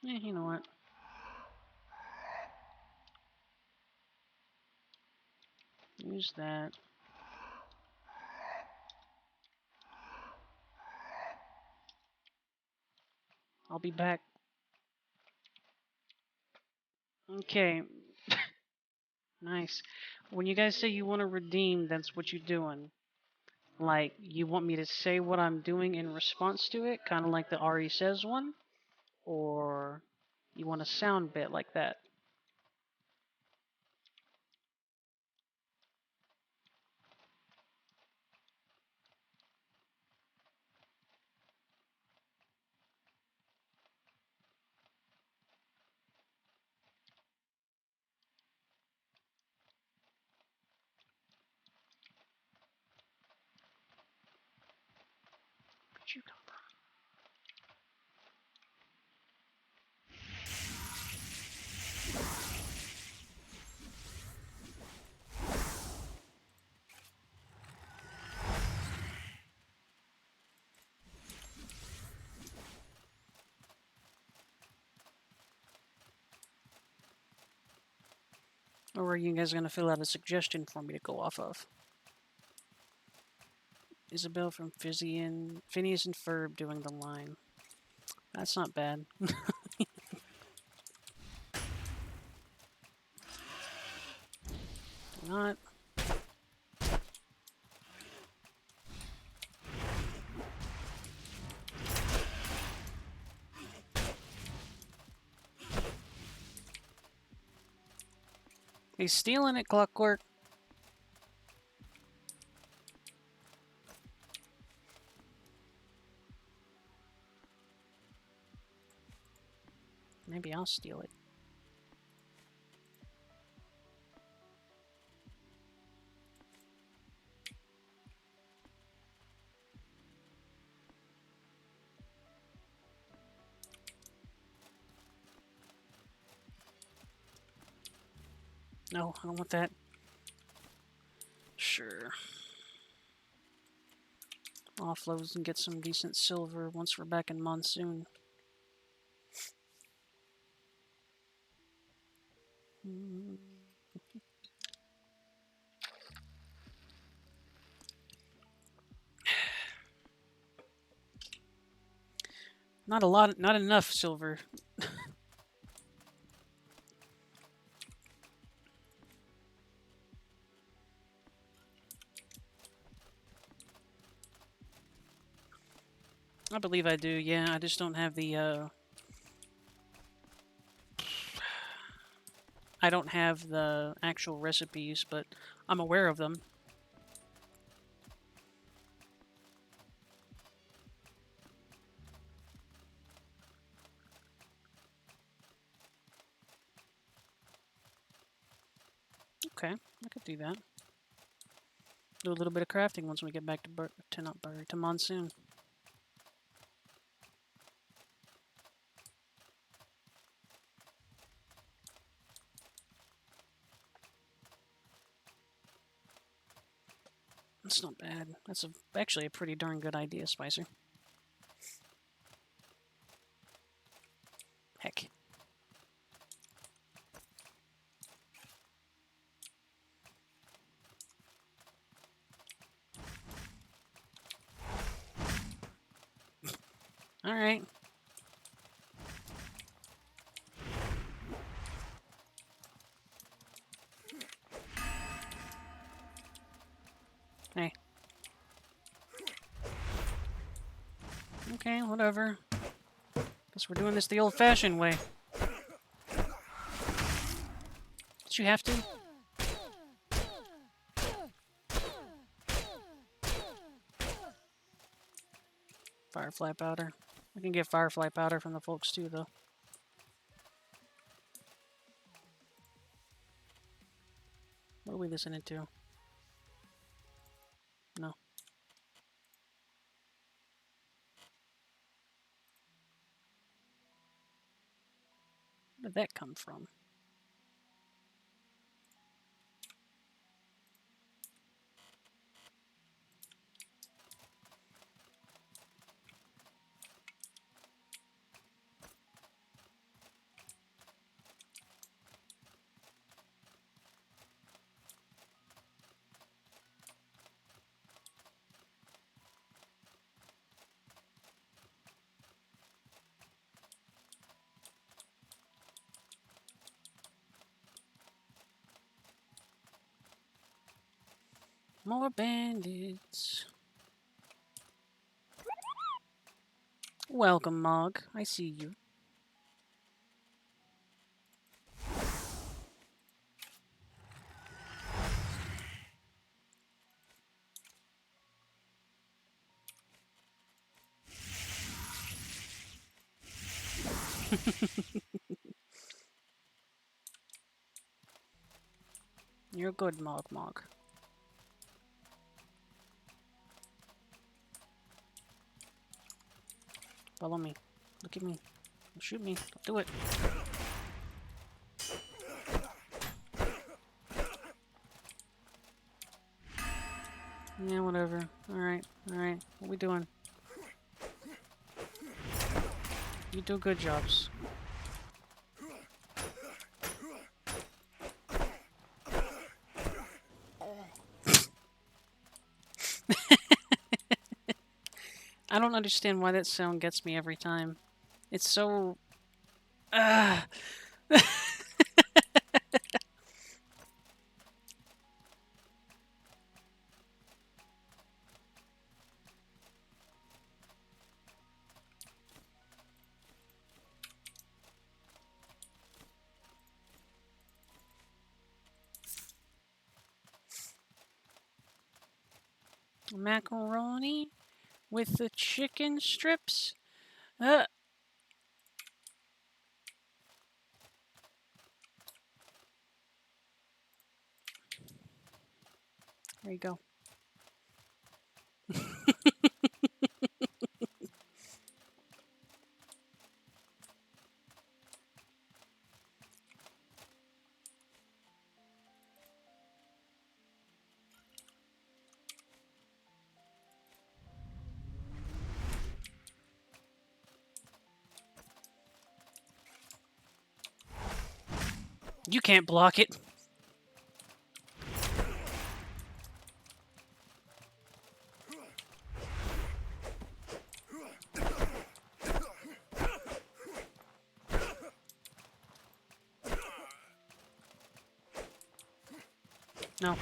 Yeah, you know what? Use that. I'll be back. Okay. Nice. When you guys say you want to redeem, that's what you're doing. Like, you want me to say what I'm doing in response to it, kind of like the Auri says one? Or you want a sound bit like that? Where'd you come from? Or are you guys going to fill out a suggestion for me to go off of? Isabel from Phineas and Ferb doing the line. That's not bad. Not. He's stealing it, Clockwork. Maybe I'll steal it. No, I don't want that. Sure. Offloads and get some decent silver once we're back in Monsoon. Not a lot, not enough silver. I believe I do, yeah. I just don't have the, I don't have the actual recipes, but I'm aware of them. Okay, I could do that. Do a little bit of crafting once we get back to not Bury, to Monsoon. That's not bad. That's actually a pretty darn good idea, Spicer. Heck. All right. Hey. Okay, whatever. Guess we're doing this the old-fashioned way. Did you have to? Firefly powder. We can get firefly powder from the folks too, though. What are we listening to? No. Where did that come from? More bandits. Welcome, Mog. I see you. You're good, Mog. Follow me. Look at me. Don't shoot me. Don't do it. Yeah, whatever. Alright. What we doing? You do good jobs. I don't understand why that sound gets me every time. It's so... Macaroni with the chicken strips? There you go. You can't block it. No.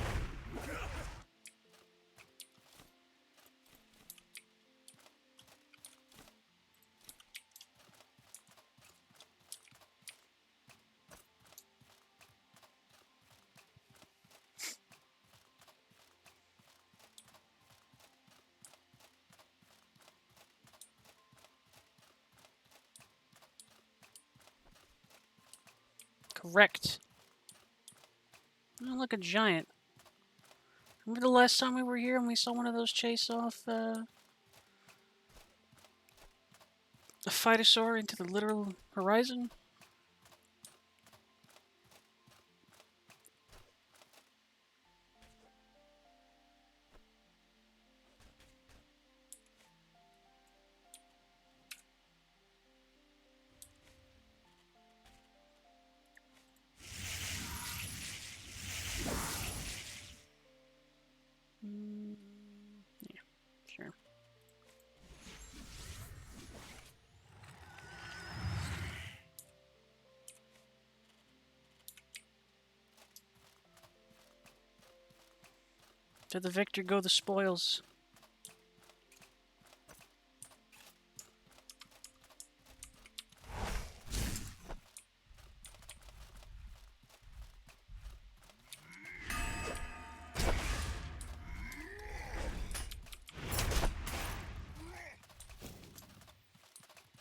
Correct. Oh, look, a giant. Remember the last time we were here and we saw one of those chase off a Phytosaur into the literal horizon? Yeah, sure. To the victor go the spoils.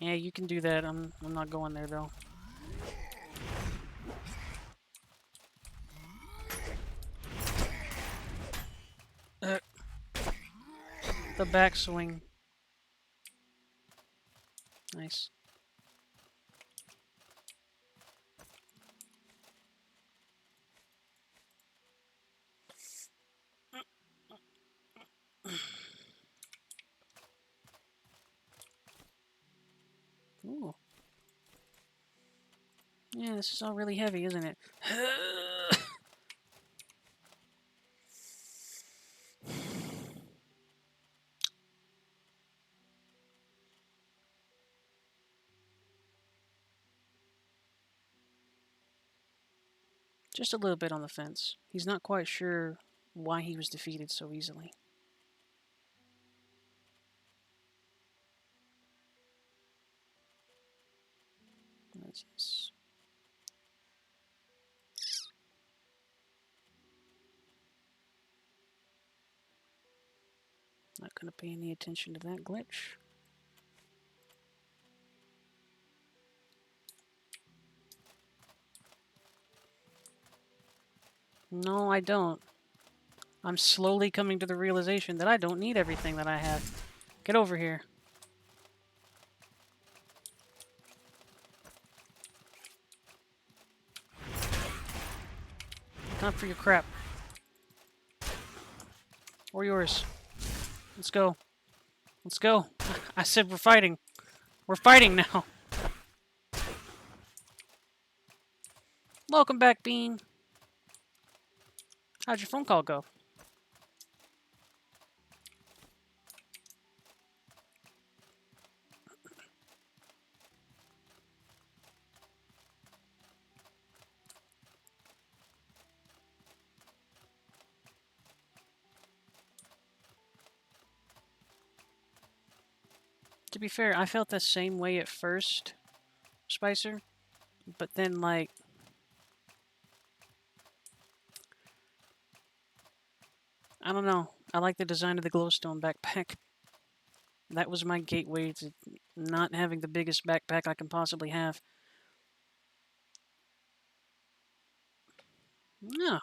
Yeah, you can do that. I'm not going there though. Uh, the backswing. Nice. Ooh. Yeah, this is all really heavy, isn't it? Just a little bit on the fence. He's not quite sure why he was defeated so easily. What is this? Not gonna pay any attention to that glitch. No, I don't. I'm slowly coming to the realization that I don't need everything that I have. Get over here. Not for your crap. Or yours. Let's go. Let's go. I said we're fighting. We're fighting now. Welcome back, Bean. How'd your phone call go? To be fair, I felt the same way at first, Spicer. But then, like, I don't know. I like the design of the glowstone backpack. That was my gateway to not having the biggest backpack I can possibly have. No,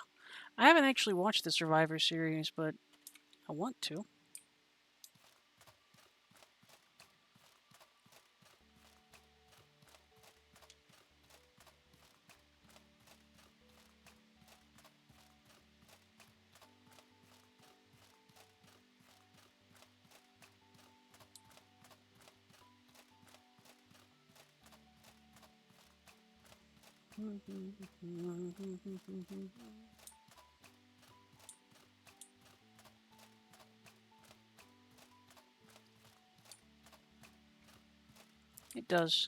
I haven't actually watched the Survivor series, but I want to. It does.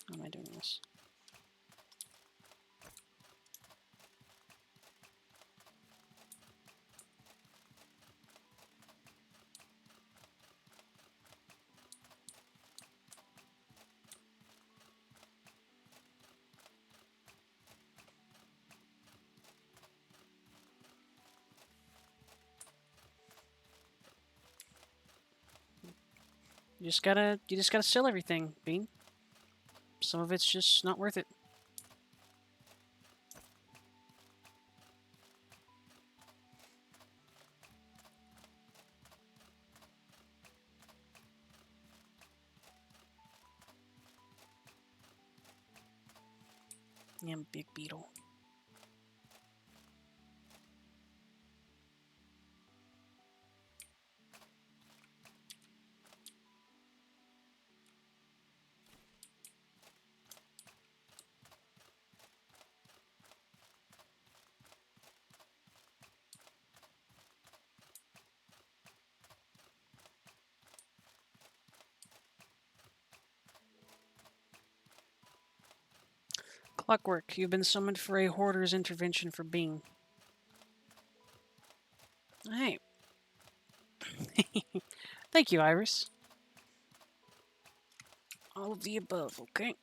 How am I doing this? You just gotta sell everything, Bean. Some of it's just not worth it. Yeah, big beetle. Clockwork, you've been summoned for a hoarder's intervention for Bean. Hey. Thank you, Iris. All of the above, okay?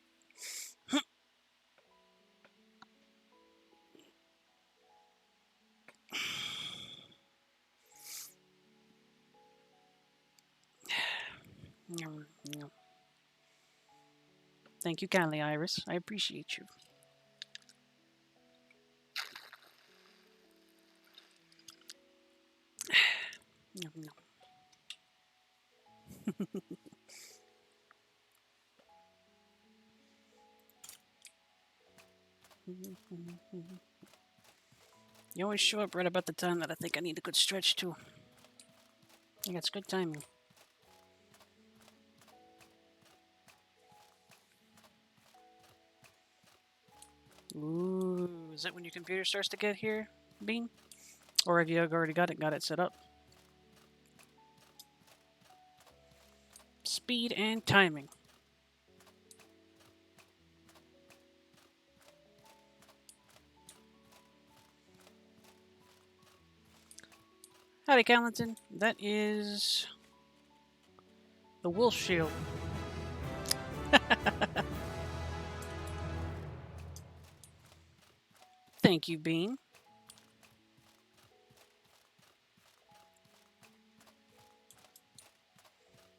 Thank you kindly, Iris. I appreciate you. You always show up right about the time that I think I need a good stretch too. I got good timing. Ooh, is that when your computer starts to get here, Bean? Or have you already got it set up? Speed and timing. Howdy, Callenton. That is the wolf shield. Thank you, Bean.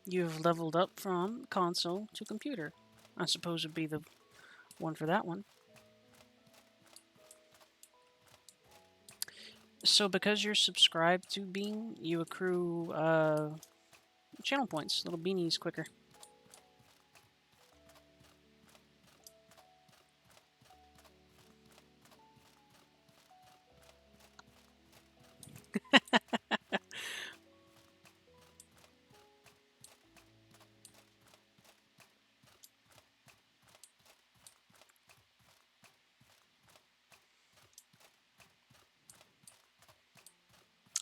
You've leveled up from console to computer. I suppose would be the one for that one. So because you're subscribed to Bean, you accrue channel points, little beanies quicker.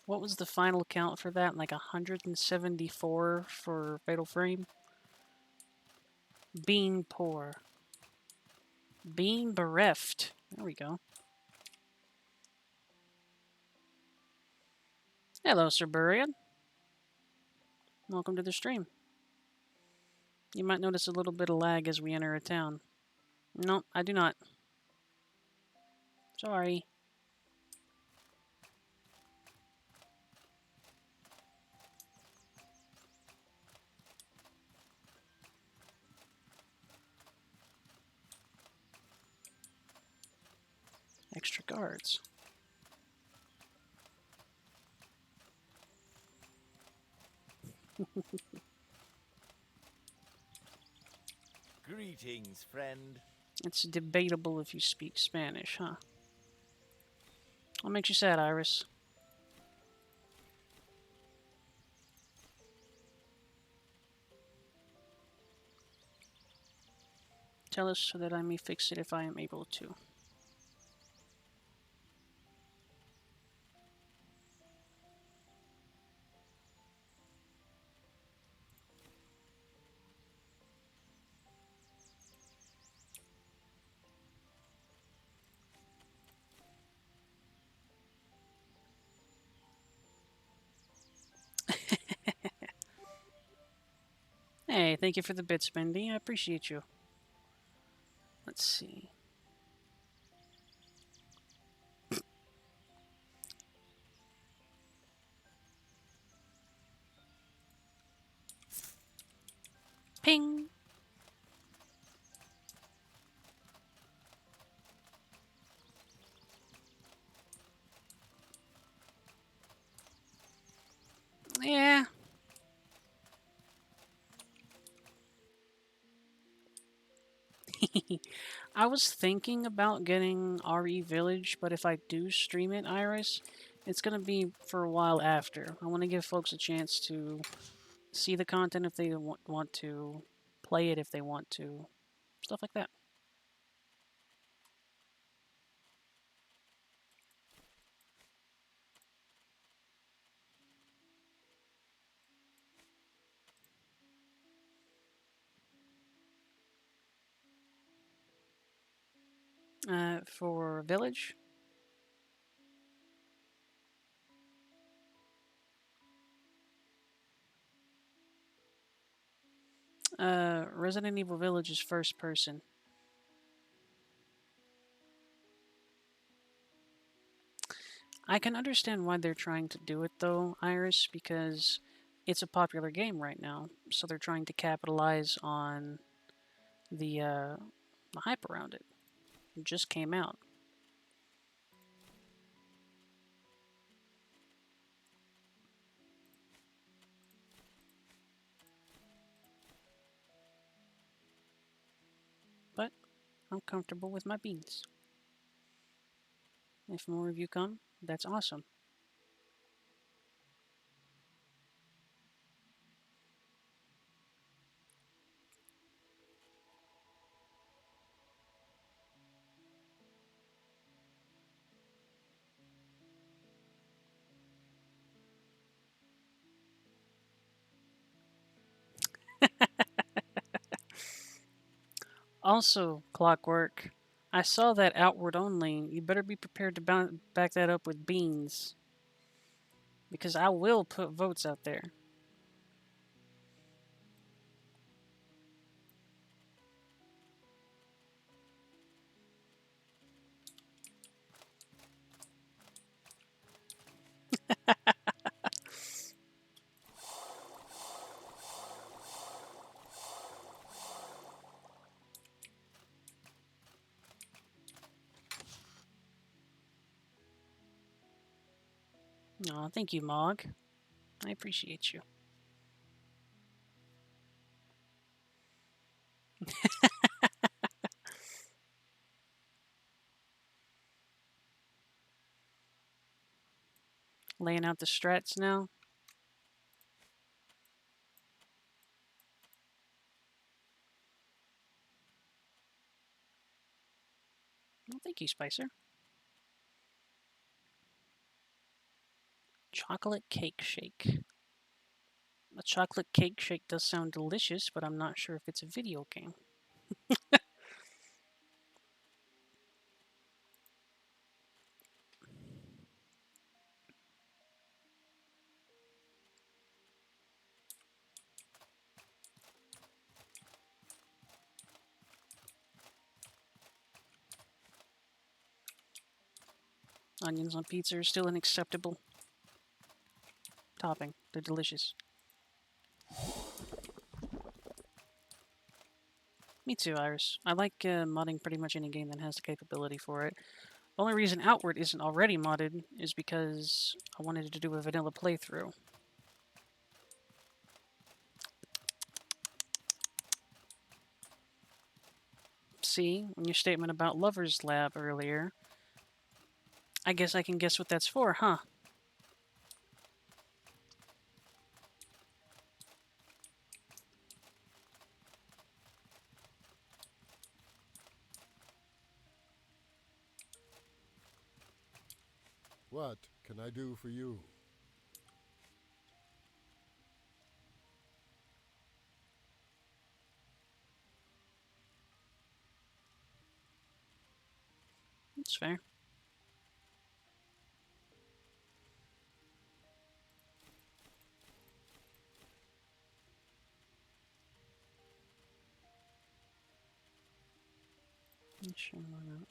What was the final count for that? Like 174 for Fatal Frame? Bean poor. Bean bereft. There we go. Hello, Sir Burian. Welcome to the stream. You might notice a little bit of lag as we enter a town. No, I do not. Sorry. Extra guards. Greetings, friend. It's debatable if you speak Spanish, huh? What makes you sad, Iris? Tell us so that I may fix it if I am able to. Hey, thank you for the bits, Bendy. I appreciate you. Let's see. Ping! Yeah. I was thinking about getting Auri Village, but if I do stream it, Iris, it's gonna be for a while after. I want to give folks a chance to see the content if they want to, play it if they want to, stuff like that. For Village, Resident Evil Village is first person. I can understand why they're trying to do it though, Iris, because it's a popular game right now, so they're trying to capitalize on the hype around it. It just came out. But I'm comfortable with my beans. If more of you come, that's awesome. Also, Clockwork, I saw that outward only. You better be prepared to back that up with beans. Because I will put votes out there. Aw, thank you, Mog. I appreciate you. Laying out the strats now. Well, thank you, Spicer. Chocolate cake shake. A chocolate cake shake does sound delicious, but I'm not sure if it's a video game. Onions on pizza are still an acceptable topping. They're delicious. Me too, Iris. I like modding pretty much any game that has the capability for it. The only reason Outward isn't already modded is because I wanted to do a vanilla playthrough. See, in your statement about Lover's Lab earlier, I guess I can guess what that's for, huh? What can I do for you? That's fair. Sure, why not?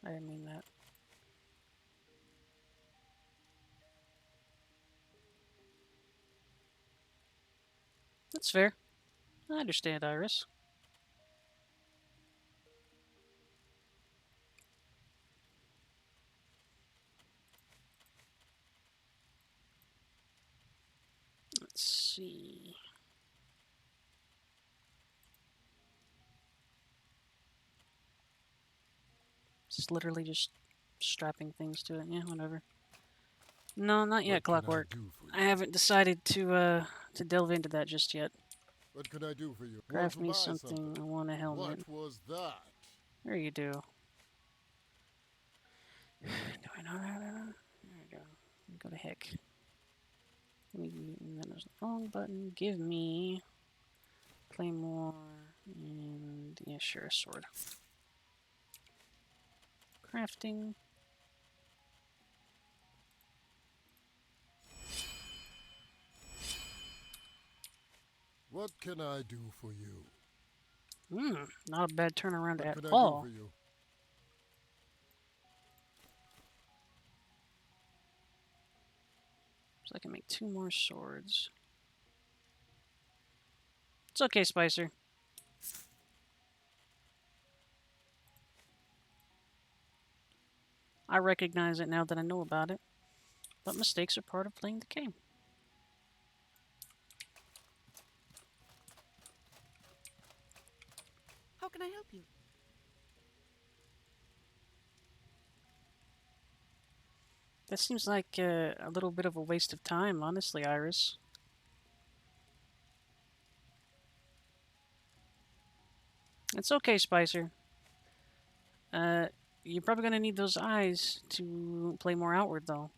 I didn't mean that. That's fair. I understand, Iris. Let's see. It's literally just strapping things to it. Yeah, whatever. No, not yet, What can I Clockwork. do for you? I haven't decided to delve into that just yet. What can I do for you? Want Craft to me buy something. I want a helmet. What was that? There you do. Do I not have that on? There we go. Go to heck. Let me. And then there's the wrong button. Give me claymore and yeah, sure, a sword. Crafting. What can I do for you? Not a bad turnaround What at can I do all. for you? So I can make 2 more swords. It's okay, Spicer. I recognize it now that I know about it. But mistakes are part of playing the game. How can I help you? That seems like a little bit of a waste of time, honestly, Iris. It's okay, Spicer. You're probably gonna need those eyes to play more outward, though.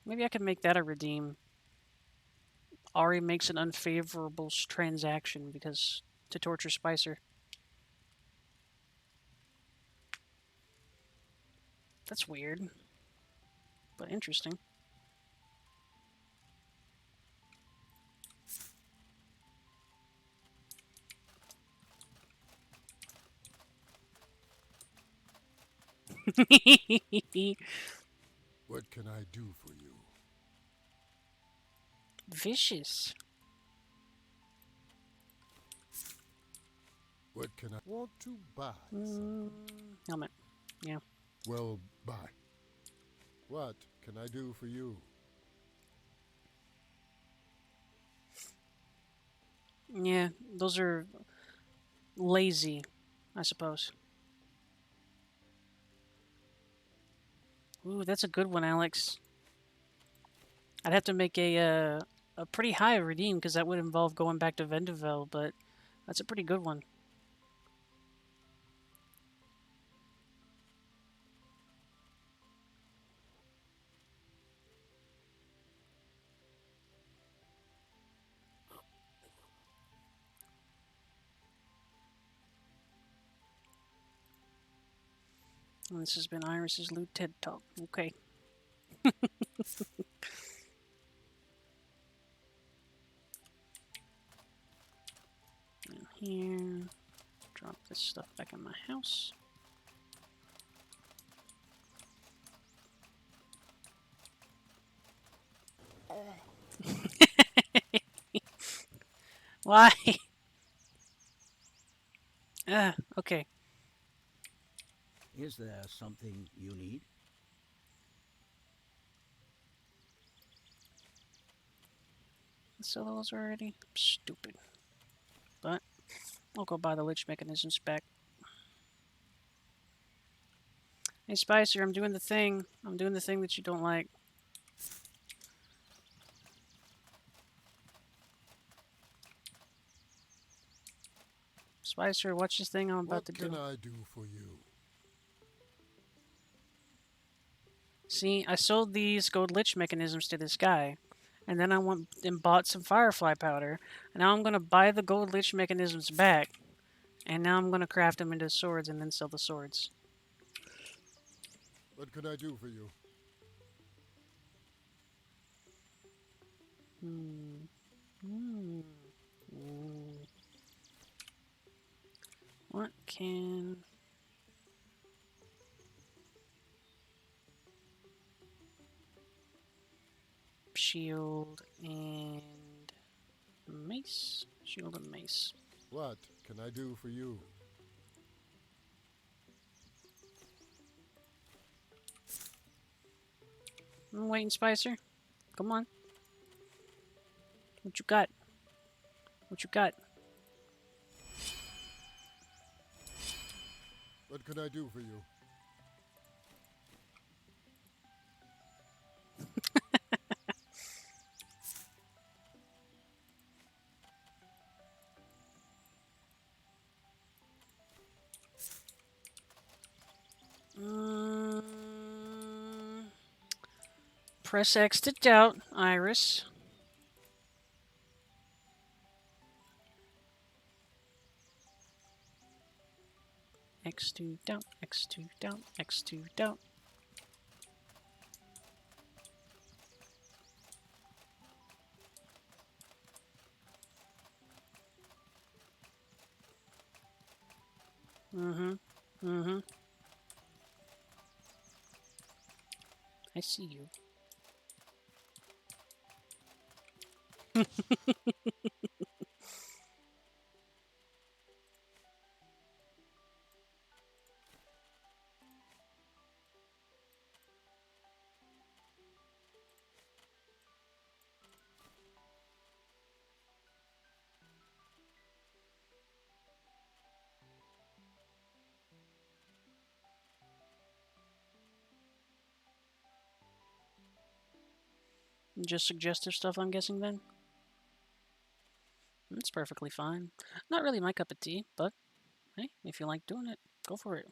Maybe I could make that a redeem. Auri makes an unfavorable transaction because to torture Spicer. That's weird, but interesting. What can I do for you? Vicious. What can I want to buy? Something? Helmet. Yeah. Well, buy. What can I do for you? Yeah, those are lazy, I suppose. Ooh, that's a good one, Alex. I'd have to make a pretty high redeem because that would involve going back to Vendavel, but that's a pretty good one. And this has been Iris's Loot TED Talk. Okay. And here, drop this stuff back in my house. Why? Okay. Is there something you need? Sell those already? Stupid. But I'll go buy the lich mechanisms back. Hey Spicer, I'm doing the thing. I'm doing the thing that you don't like. Spicer, watch this thing I'm about to What do. can I do for you? See, I sold these gold lich mechanisms to this guy, and then I went and bought some firefly powder, and now I'm gonna buy the gold lich mechanisms back, and now I'm gonna craft them into swords and then sell the swords. What can I do for you? Hmm. Hmm. Hmm. What can... Shield and mace? Shield and mace. What can I do for you? I'm waiting, Spicer. Come on. What you got? What you got? What can I do for you? Mm, press X to doubt, Iris. X2 doubt, X2 doubt, X2 doubt. Mm-hmm. Mm-hmm. I see you. Just suggestive stuff, I'm guessing, then? That's perfectly fine. Not really my cup of tea, but hey, if you like doing it, go for it.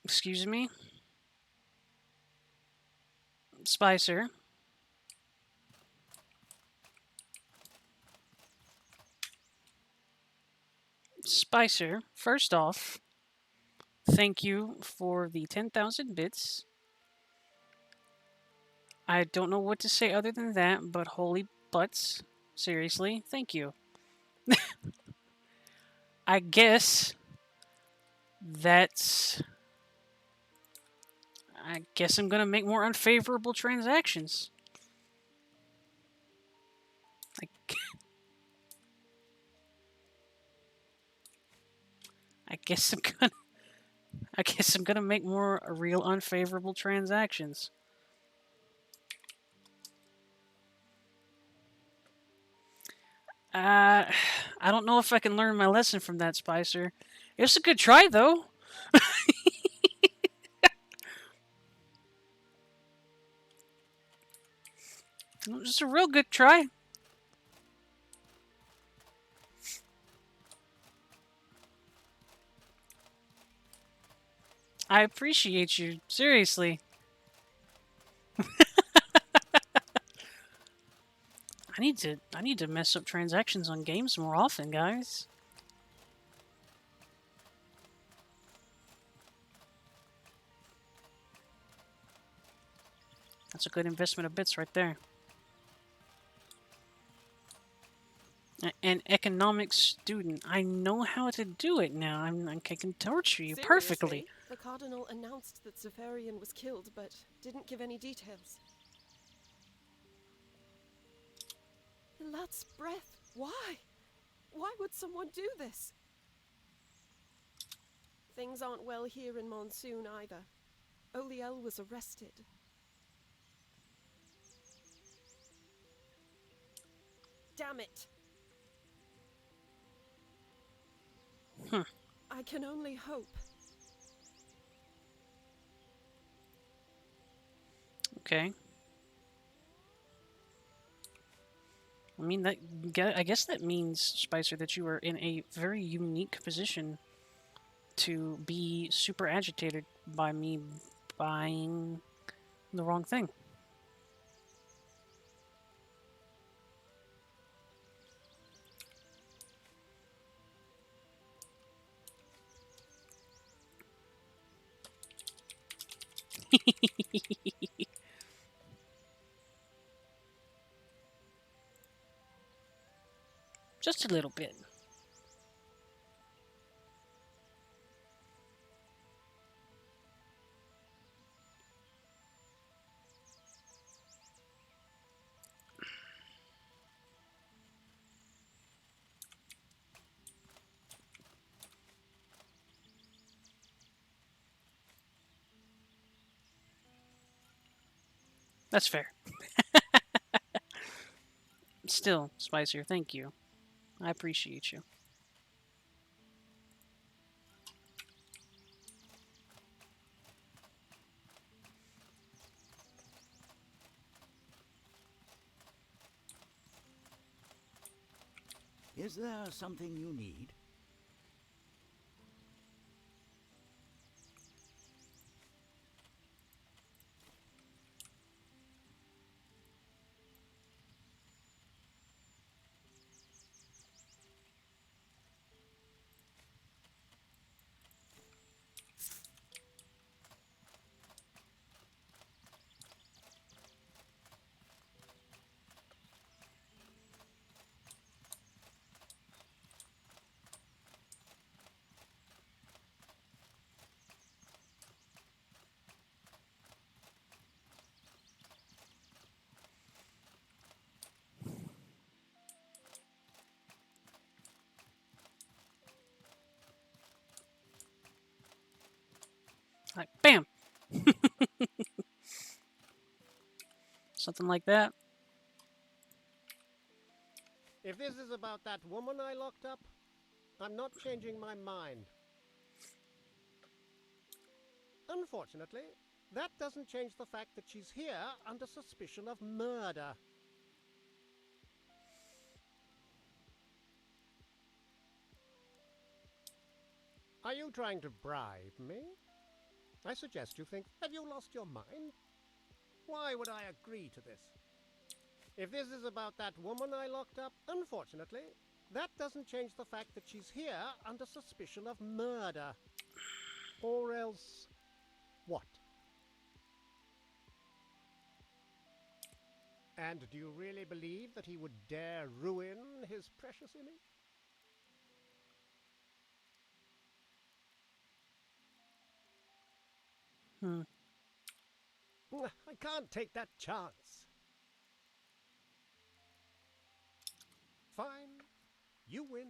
Excuse me? Spicer. Spicer, first off, thank you for the 10,000 bits. I don't know what to say other than that, but holy butts. Seriously, thank you. I guess that's... I guess I'm gonna make more unfavorable transactions. I, I guess I'm gonna... I guess I'm gonna make more real unfavorable transactions. I don't know if I can learn my lesson from that, Spicer. It's a good try, though. It's a real good try. I appreciate you, seriously. I need to mess up transactions on games more often, guys. That's a good investment of bits right there. An economics student. I know how to do it now. I can torture you perfectly. Seriously? The Cardinal announced that Zephyrian was killed, but didn't give any details. In Lat's breath, why? Why would someone do this? Things aren't well here in Monsoon either. Oliel was arrested. damn it! Hmm. I can only hope. Okay. I mean, I guess that means, Spicer, that you are in a very unique position to be super agitated by me buying the wrong thing. Just a little bit. That's fair. Still, Spicer, thank you. I appreciate you. Is there something you need? Like, bam! Something like that. If this is about that woman I locked up, I'm not changing my mind. Unfortunately, that doesn't change the fact that she's here under suspicion of murder. Are you trying to bribe me? I suggest you think, have you lost your mind? Why would I agree to this? If this is about that woman I locked up, unfortunately, that doesn't change the fact that she's here under suspicion of murder. Or else, what? And do you really believe that he would dare ruin his precious image? I can't take that chance. Fine, you win.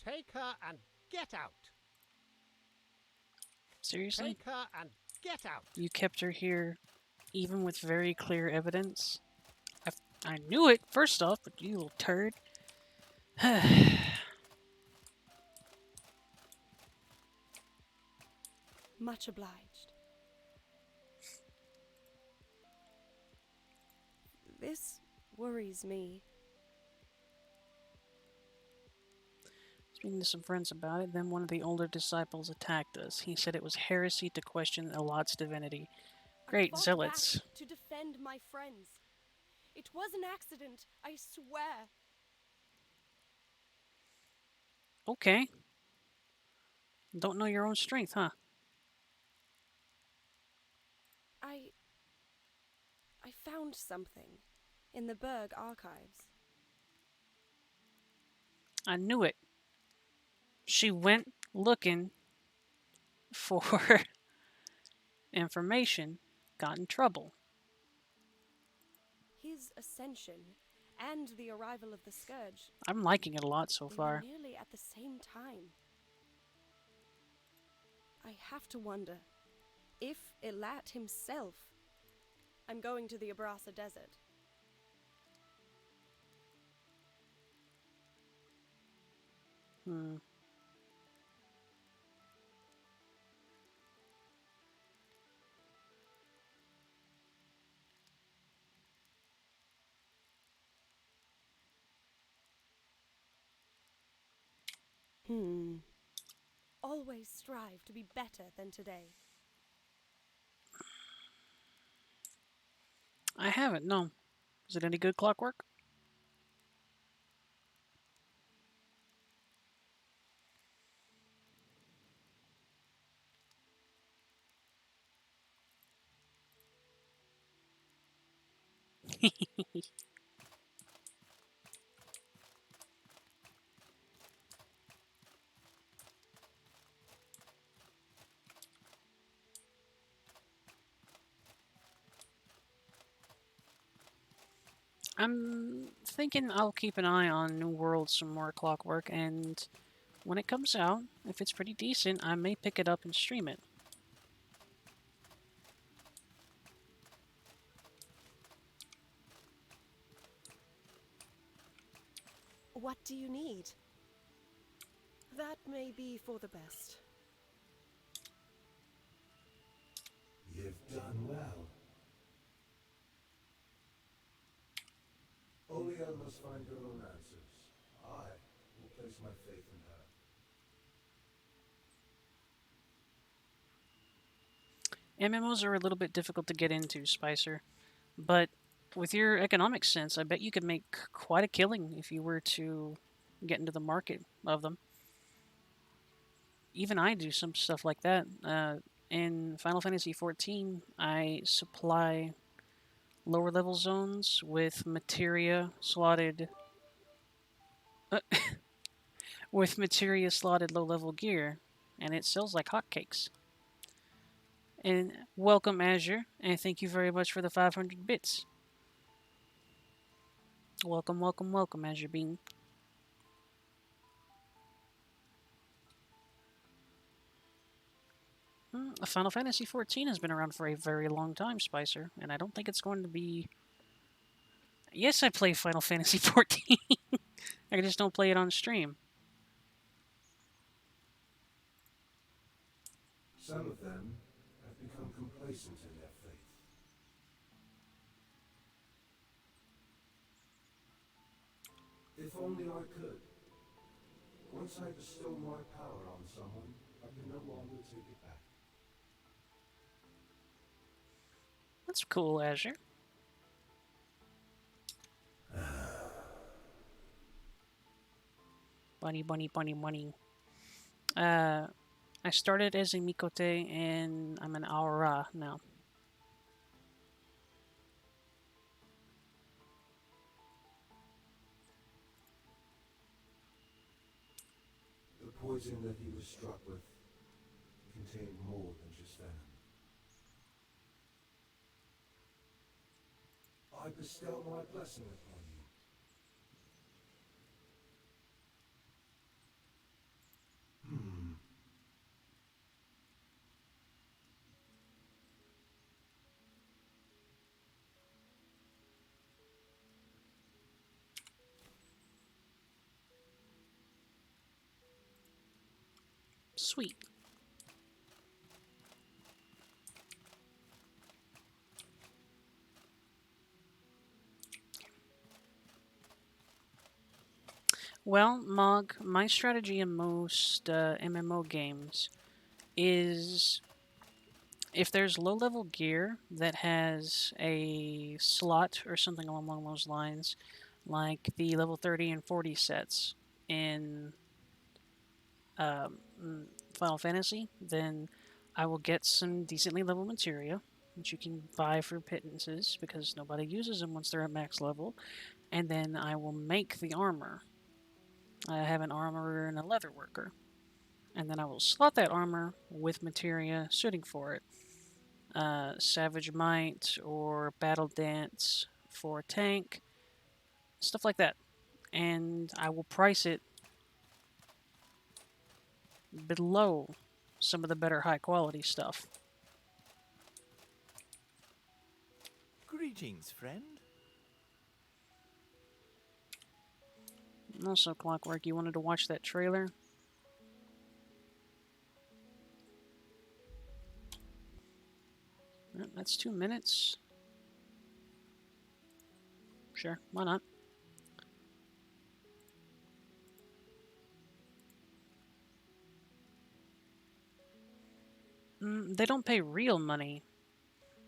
Take her and get out. Seriously? Take her and get out. You kept her here even with very clear evidence? I knew it, first off, but you little turd. Much obliged. This worries me. Speaking to some friends about it, then one of the older disciples attacked us. He said it was heresy to question Elot's divinity. Great I fought zealots. back to defend my friends. It was an accident, I swear. Okay. Don't know your own strength, huh? I found something in the Berg archives. I knew it. She went looking for information, got in trouble. His ascension and the arrival of the Scourge. I'm liking it a lot so They were far. nearly at the same time. I have to wonder if Elat himself. I'm going to the Abrasa Desert. Hmm. Always strive to be better than today. I haven't, no. Is it any good, Clockwork? I'm thinking I'll keep an eye on New World some more, Clockwork, and when it comes out, if it's pretty decent, I may pick it up and stream it. What do you need? That may be for the best. You've done well. Auri must find her own answers. I will place my faith in her. MMOs are a little bit difficult to get into, Spicer, but with your economic sense, I bet you could make quite a killing if you were to get into the market of them. Even I do some stuff like that. In Final Fantasy XIV, I supply lower level zones with materia slotted with materia slotted low level gear, and it sells like hotcakes. And welcome Azure, and thank you very much for the 500 bits. Welcome, welcome, welcome, Azure Bean. Final Fantasy XIV has been around for a very long time, Spicer, and I don't think it's going to be. Yes, I play Final Fantasy XIV. I just don't play it on stream. Some of them have become complacent in their faith. If only I could. Once I bestow my power on someone, I can no longer take it back. That's cool, Azure. Bunny, bunny, bunny, bunny. I started as a Mikote and I'm an Aurai now. The poison that he was struck with contained more than just venom. I bestow my blessing upon you. Sweet. Well, Mog, my strategy in most MMO games is if there's low level gear that has a slot or something along those lines, like the level 30 and 40 sets in Final Fantasy, then I will get some decently level materia, which you can buy for pittances because nobody uses them once they're at max level, and then I will make the armor. I have an armorer and a leather worker, and then I will slot that armor with materia suiting for it. Savage Might or Battle Dance for tank, stuff like that. And I will price it below some of the better high quality stuff. Greetings, friend. Also, Clockwork, you wanted to watch that trailer? That's 2 minutes. Sure, why not? They don't pay real money,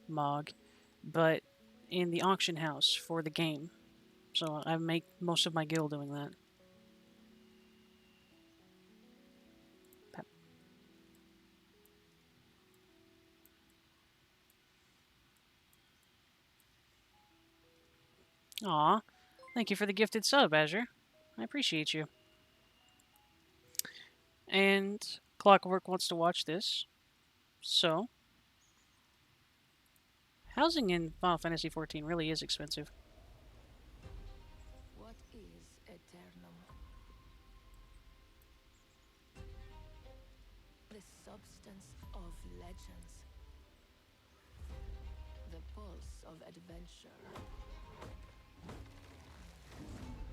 Mog, but in the auction house for the game. So I make most of my gil doing that. Aw, thank you for the gifted sub, Azure. I appreciate you. And Clockwork wants to watch this. So, housing in Final Fantasy XIV really is expensive. What is Eternum? The substance of legends. The pulse of adventure.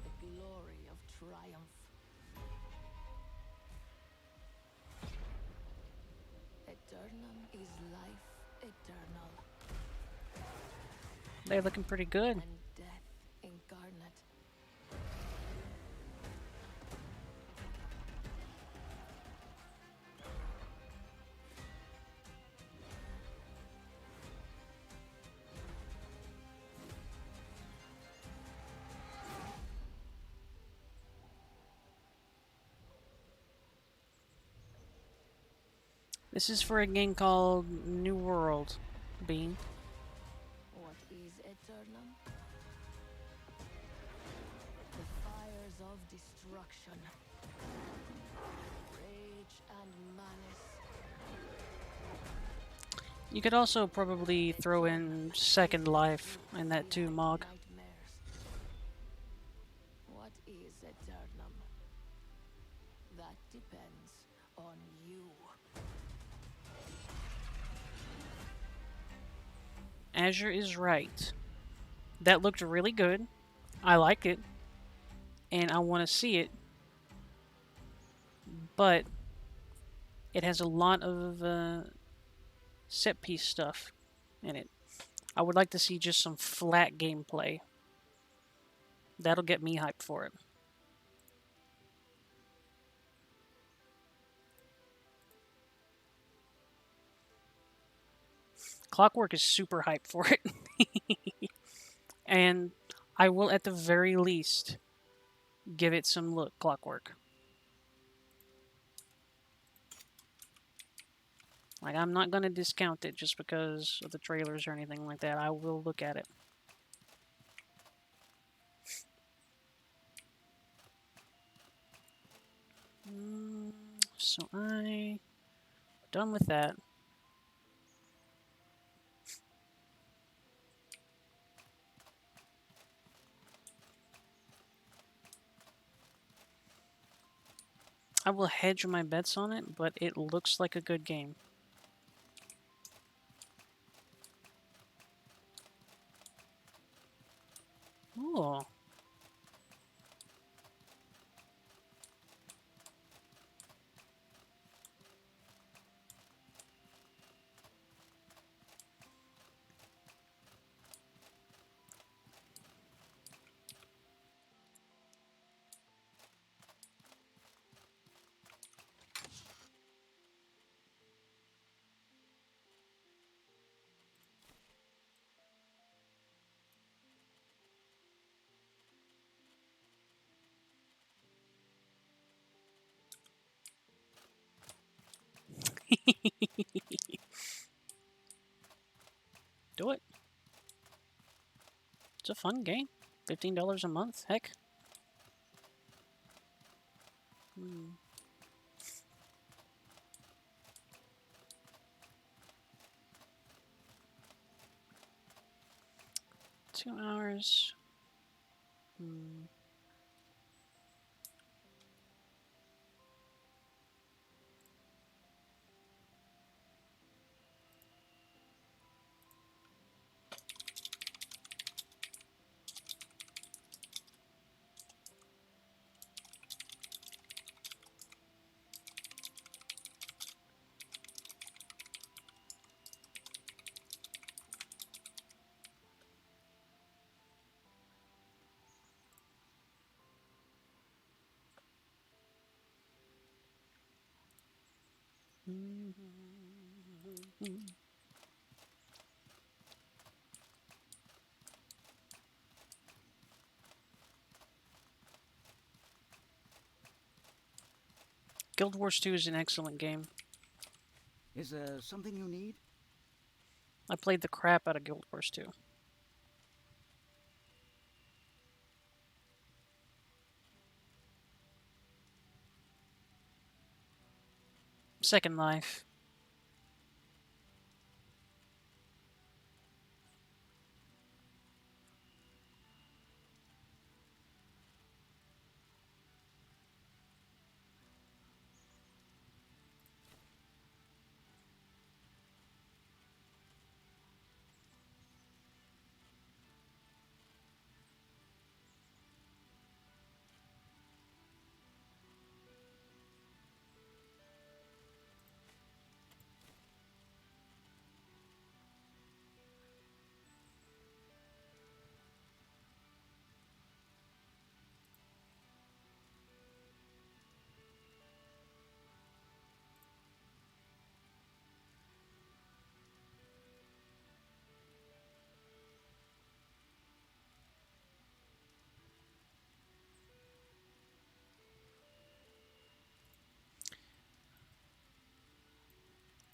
The glory of triumph. Eternum is life eternal. They're looking pretty good. And death incarnate. This is for a game called New World, Bean. What is Eternum? The fires of destruction. Rage and malice. You could also probably throw in Second Life in that too, Mog. Nightmares. What is Eternum? That depends on you. Azure is right. That looked really good. I like it. And I want to see it. But it has a lot of set piece stuff in it. I would like to see just some flat gameplay. That'll get me hyped for it. Clockwork is super hyped for it. And I will at the very least give it some look, Clockwork. Like, I'm not going to discount it just because of the trailers or anything like that. I will look at it. So I'm done with that. I will hedge my bets on it, but it looks like a good game. Oh. Do it. It's a fun game. $15 a month, heck. 2 hours. Guild Wars 2 is an excellent game. Is there something you need? I played the crap out of Guild Wars 2. Second Life.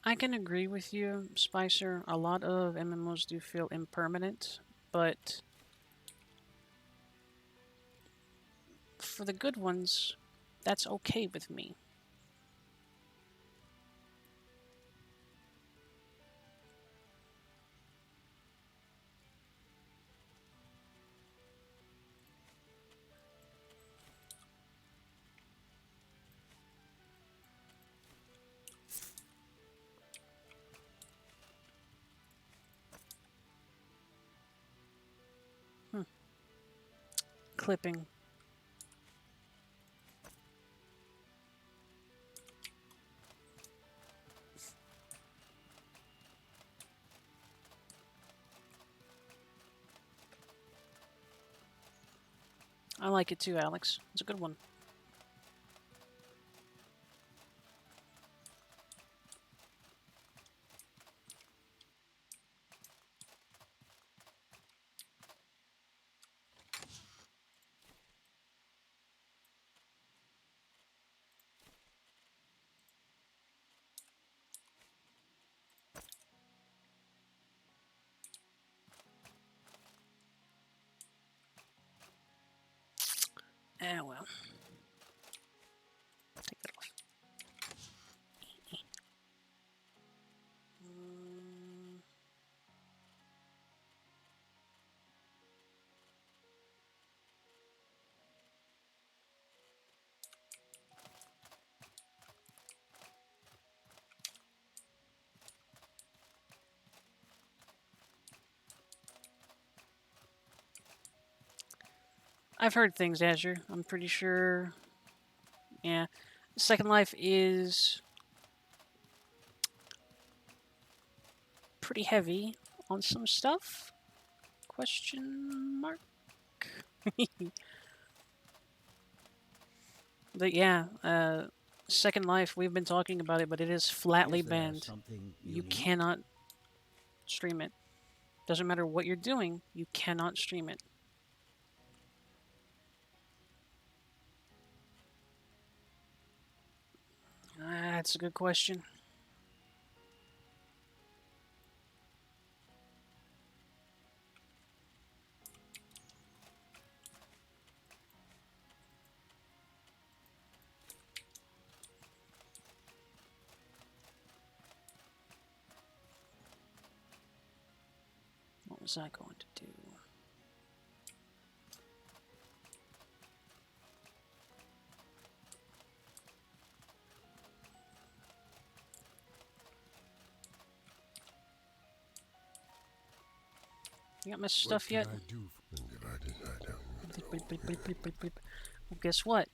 I can agree with you, Spicer. A lot of MMOs do feel impermanent, but for the good ones, that's okay with me. Clipping. I like it too, Alex. It's a good one. Ah, well. Take that off. I've heard things, Azure. I'm pretty sure. Yeah. Second Life is pretty heavy on some stuff. Question mark? But yeah, Second Life, we've been talking about it, but it is flatly Is there banned. something You need? cannot stream it. Doesn't matter what you're doing, you cannot stream it. That's a good question. What was I going to do? You got my stuff yet? What can I do? Bleep, bleep, bleep, bleep, bleep, bleep. Well, guess what?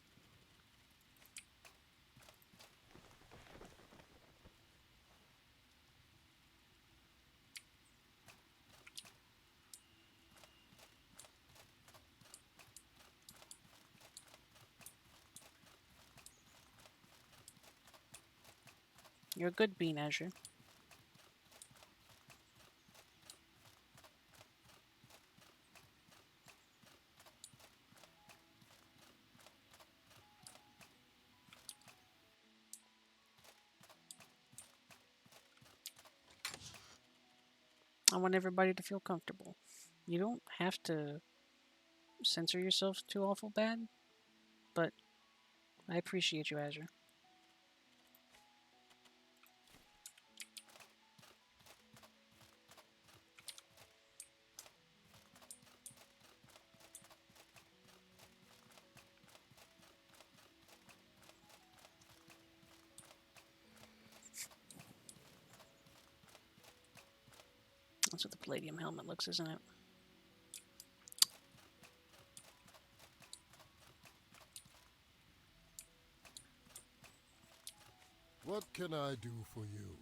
You're a good bean, Azure. I want everybody to feel comfortable. You don't have to censor yourself too awful bad, but I appreciate you, Azure. That's what the Palladium helmet looks, isn't it? What can I do for you?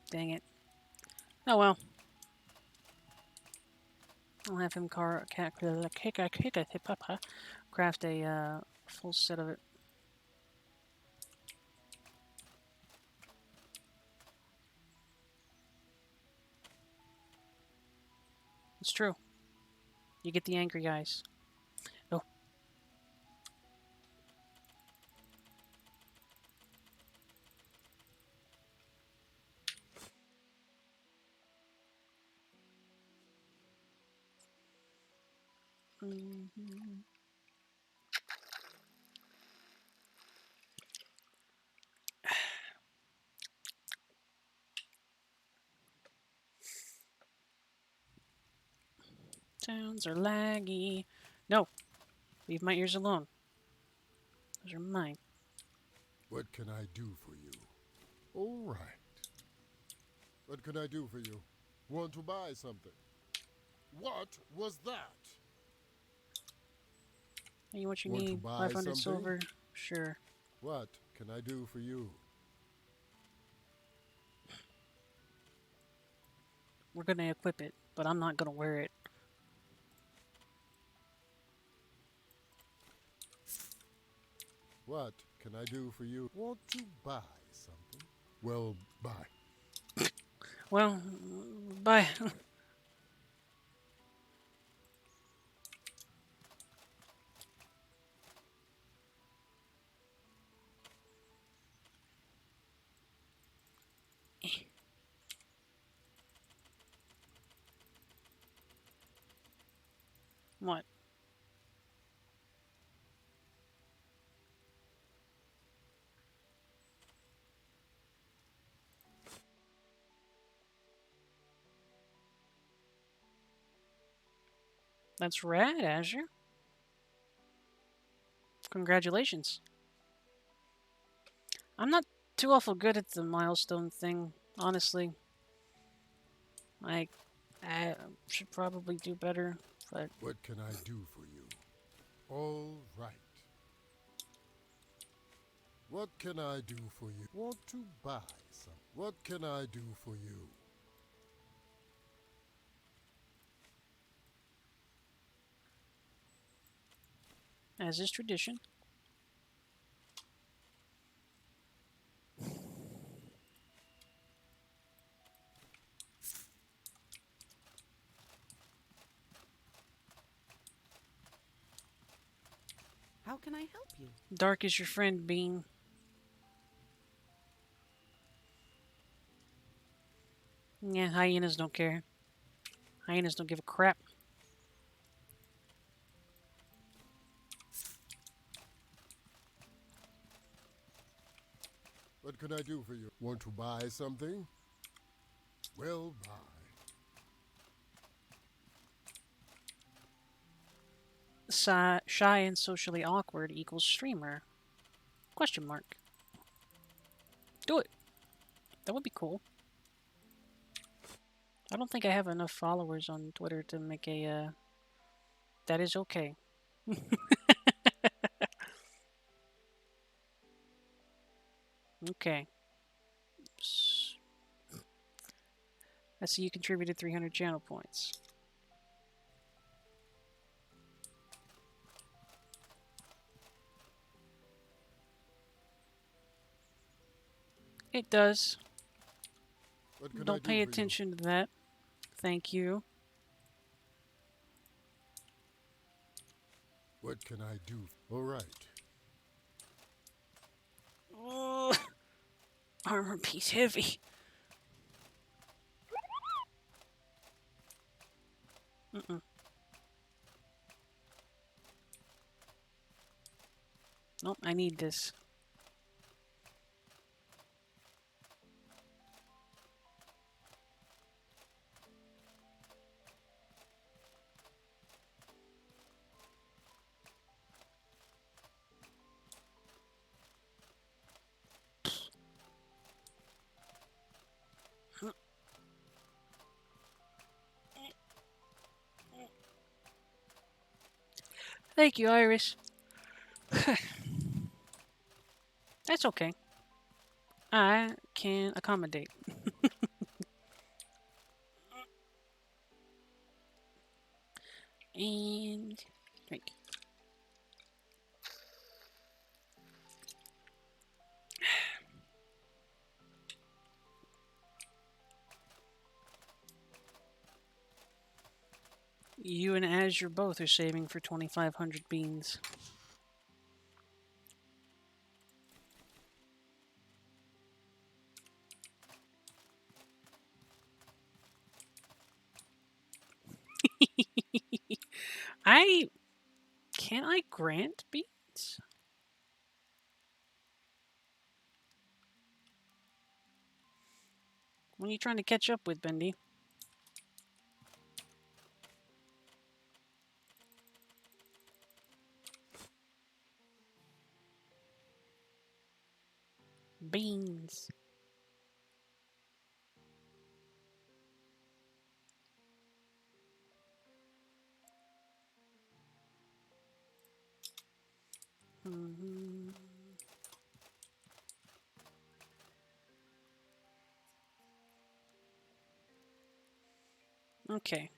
Dang it. Oh well. I'll have him craft a full set of it. It's true. You get the angry eyes. Oh. Sounds are laggy. No. Leave my ears alone. Those are mine. What can I do for you? All right. What can I do for you? Want to buy something? What was that? Hey, what you Want to need? buy 500 something? silver? Sure. What can I do for you? We're gonna equip it, but I'm not gonna wear it. What can I do for you? Want to buy something? Well, buy. Well, bye. What? That's rad, Azure. Congratulations. I'm not too awful good at the milestone thing, honestly. Like, I should probably do better, but What can I do for you? All right. What can I do for you? Want to buy some? What can I do for you? as is tradition. How can I help you? Dark is your friend, Bean. Yeah, hyenas don't care. Hyenas don't give a crap. What can I do for you? Want to buy something? Well, buy. Shy and socially awkward equals streamer? Question mark. Do it. That would be cool. I don't think I have enough followers on Twitter to make a, that is okay. Okay. I see you contributed 300 channel points. It does. What can I Don't do pay for you? attention to that. Thank you. What can I do? All right. Ugh. Armor piece heavy. Mm-mm. Nope, I need this. Thank you, Iris. That's okay. I can accommodate. And drink. You and Azure both are saving for 2,500 beans. Can I grant beans? What are you trying to catch up with, Bendy? Beans. Mm-hmm. Okay.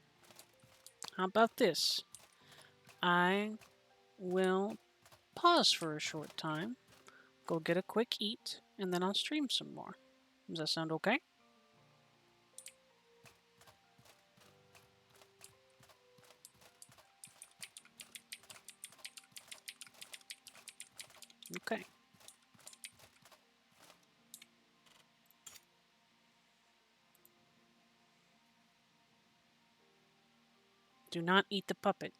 How about this? I will pause for a short time, go get a quick eat, and then I'll stream some more. Does that sound okay? Okay. Do not eat the puppet.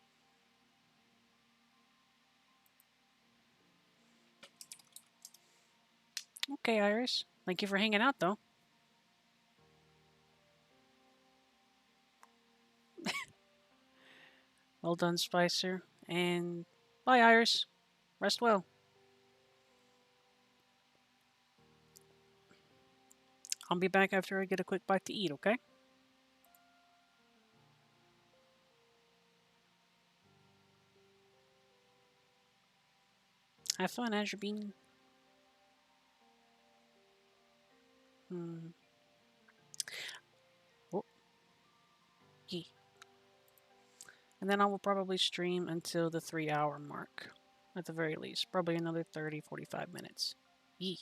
Okay, Iris. Thank you for hanging out, though. Well done, Spicer. And bye, Iris. Rest well. I'll be back after I get a quick bite to eat, okay? Have fun, Azure Bean. Hmm. Oh, yee. And then I will probably stream until the 3-hour mark. At the very least. Probably another 30, 45 minutes. Yee.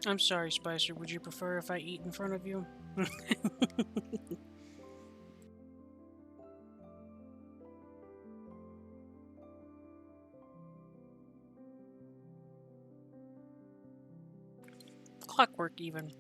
I'm sorry, Spicer. Would you prefer if I eat in front of you? Clockwork, even.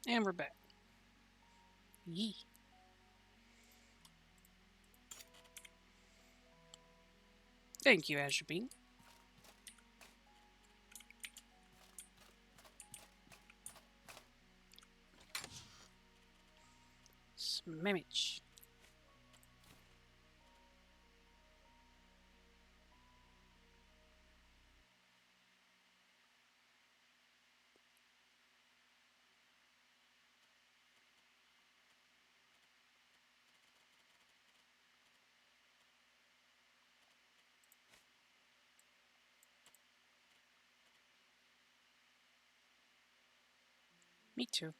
And we're back. Yee. Thank you, Azure Beam. Smammage. Me too.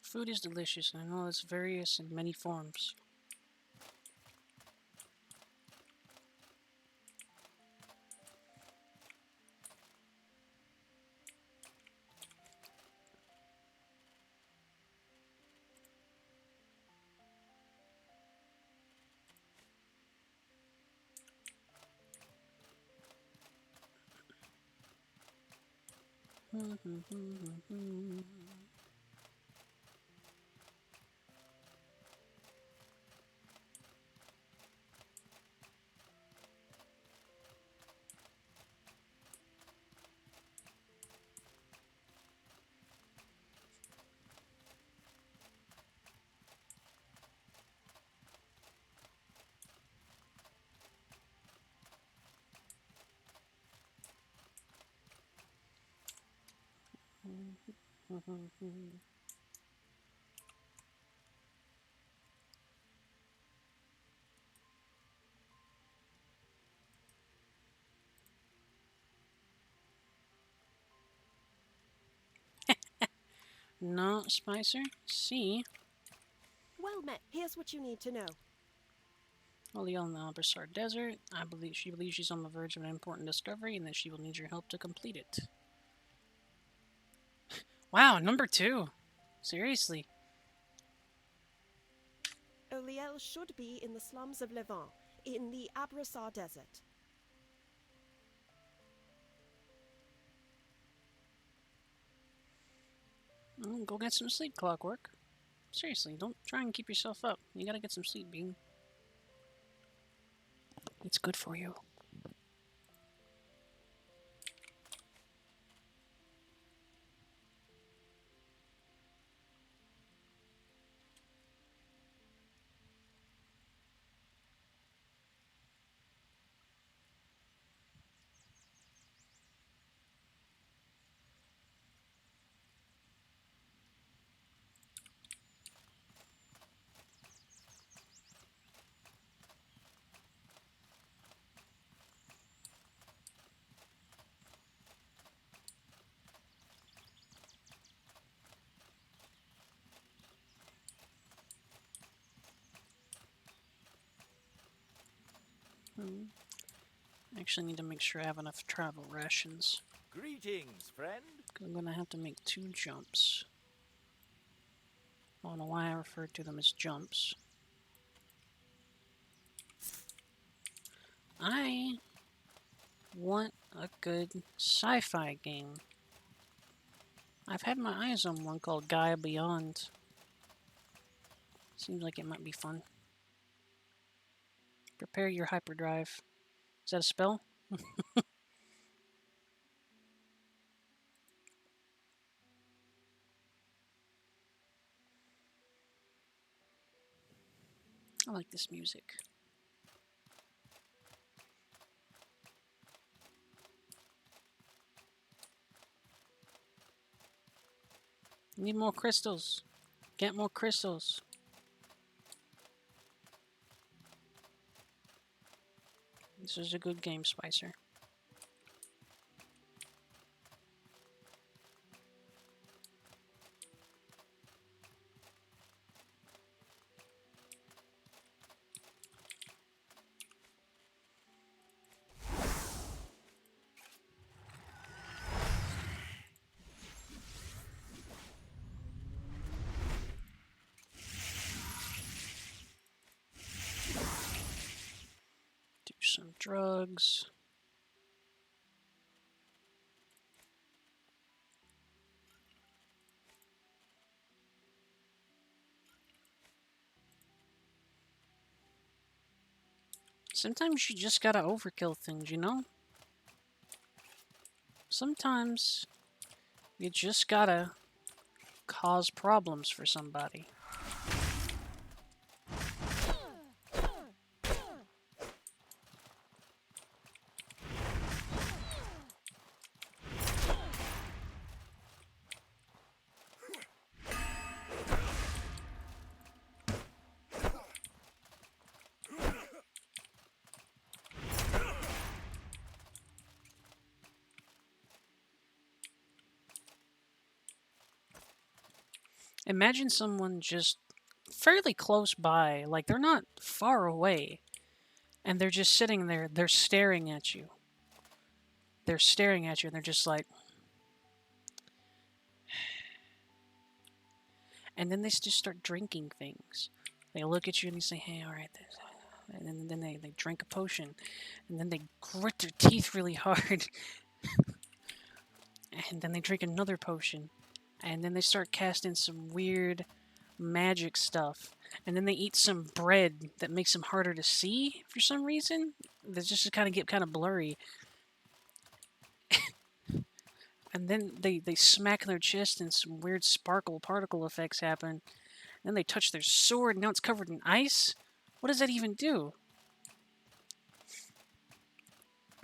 Food is delicious, and I know it's various in many forms. No, Spicer. See, Well met. Here's what you need to know. only on the Albersar Desert. She believes she's on the verge of an important discovery, and that she will need your help to complete it. Wow, number 2. Seriously. Oliel should be in the slums of Levant, in the Abrasar Desert. Go get some sleep, Clockwork. Seriously, don't try and keep yourself up. You gotta get some sleep, Bean. It's good for you. Actually need to make sure I have enough travel rations. Greetings, friend. I'm gonna have to make 2 jumps. I don't know why I refer to them as jumps. I want a good sci-fi game. I've had my eyes on one called Gaia Beyond. Seems like it might be fun. Prepare your hyperdrive. Is that a spell? I like this music. Need more crystals. Get more crystals. This is a good game, Spicer. Do some drugs. Sometimes you just gotta overkill things, you know? Sometimes you just gotta cause problems for somebody. Imagine someone just fairly close by, like they're not far away, and they're just sitting there, they're staring at you. They're staring at you, and they're just like... And then they just start drinking things. They look at you and they say, hey, all right, and then they drink a potion, and then they grit their teeth really hard, and then they drink another potion, and then they start casting some weird magic stuff, and then they eat some bread that makes them harder to see for some reason. They just kind of get kind of blurry. And then they smack their chest and some weird sparkle particle effects happen. Then they touch their sword and now it's covered in ice? What does that even do?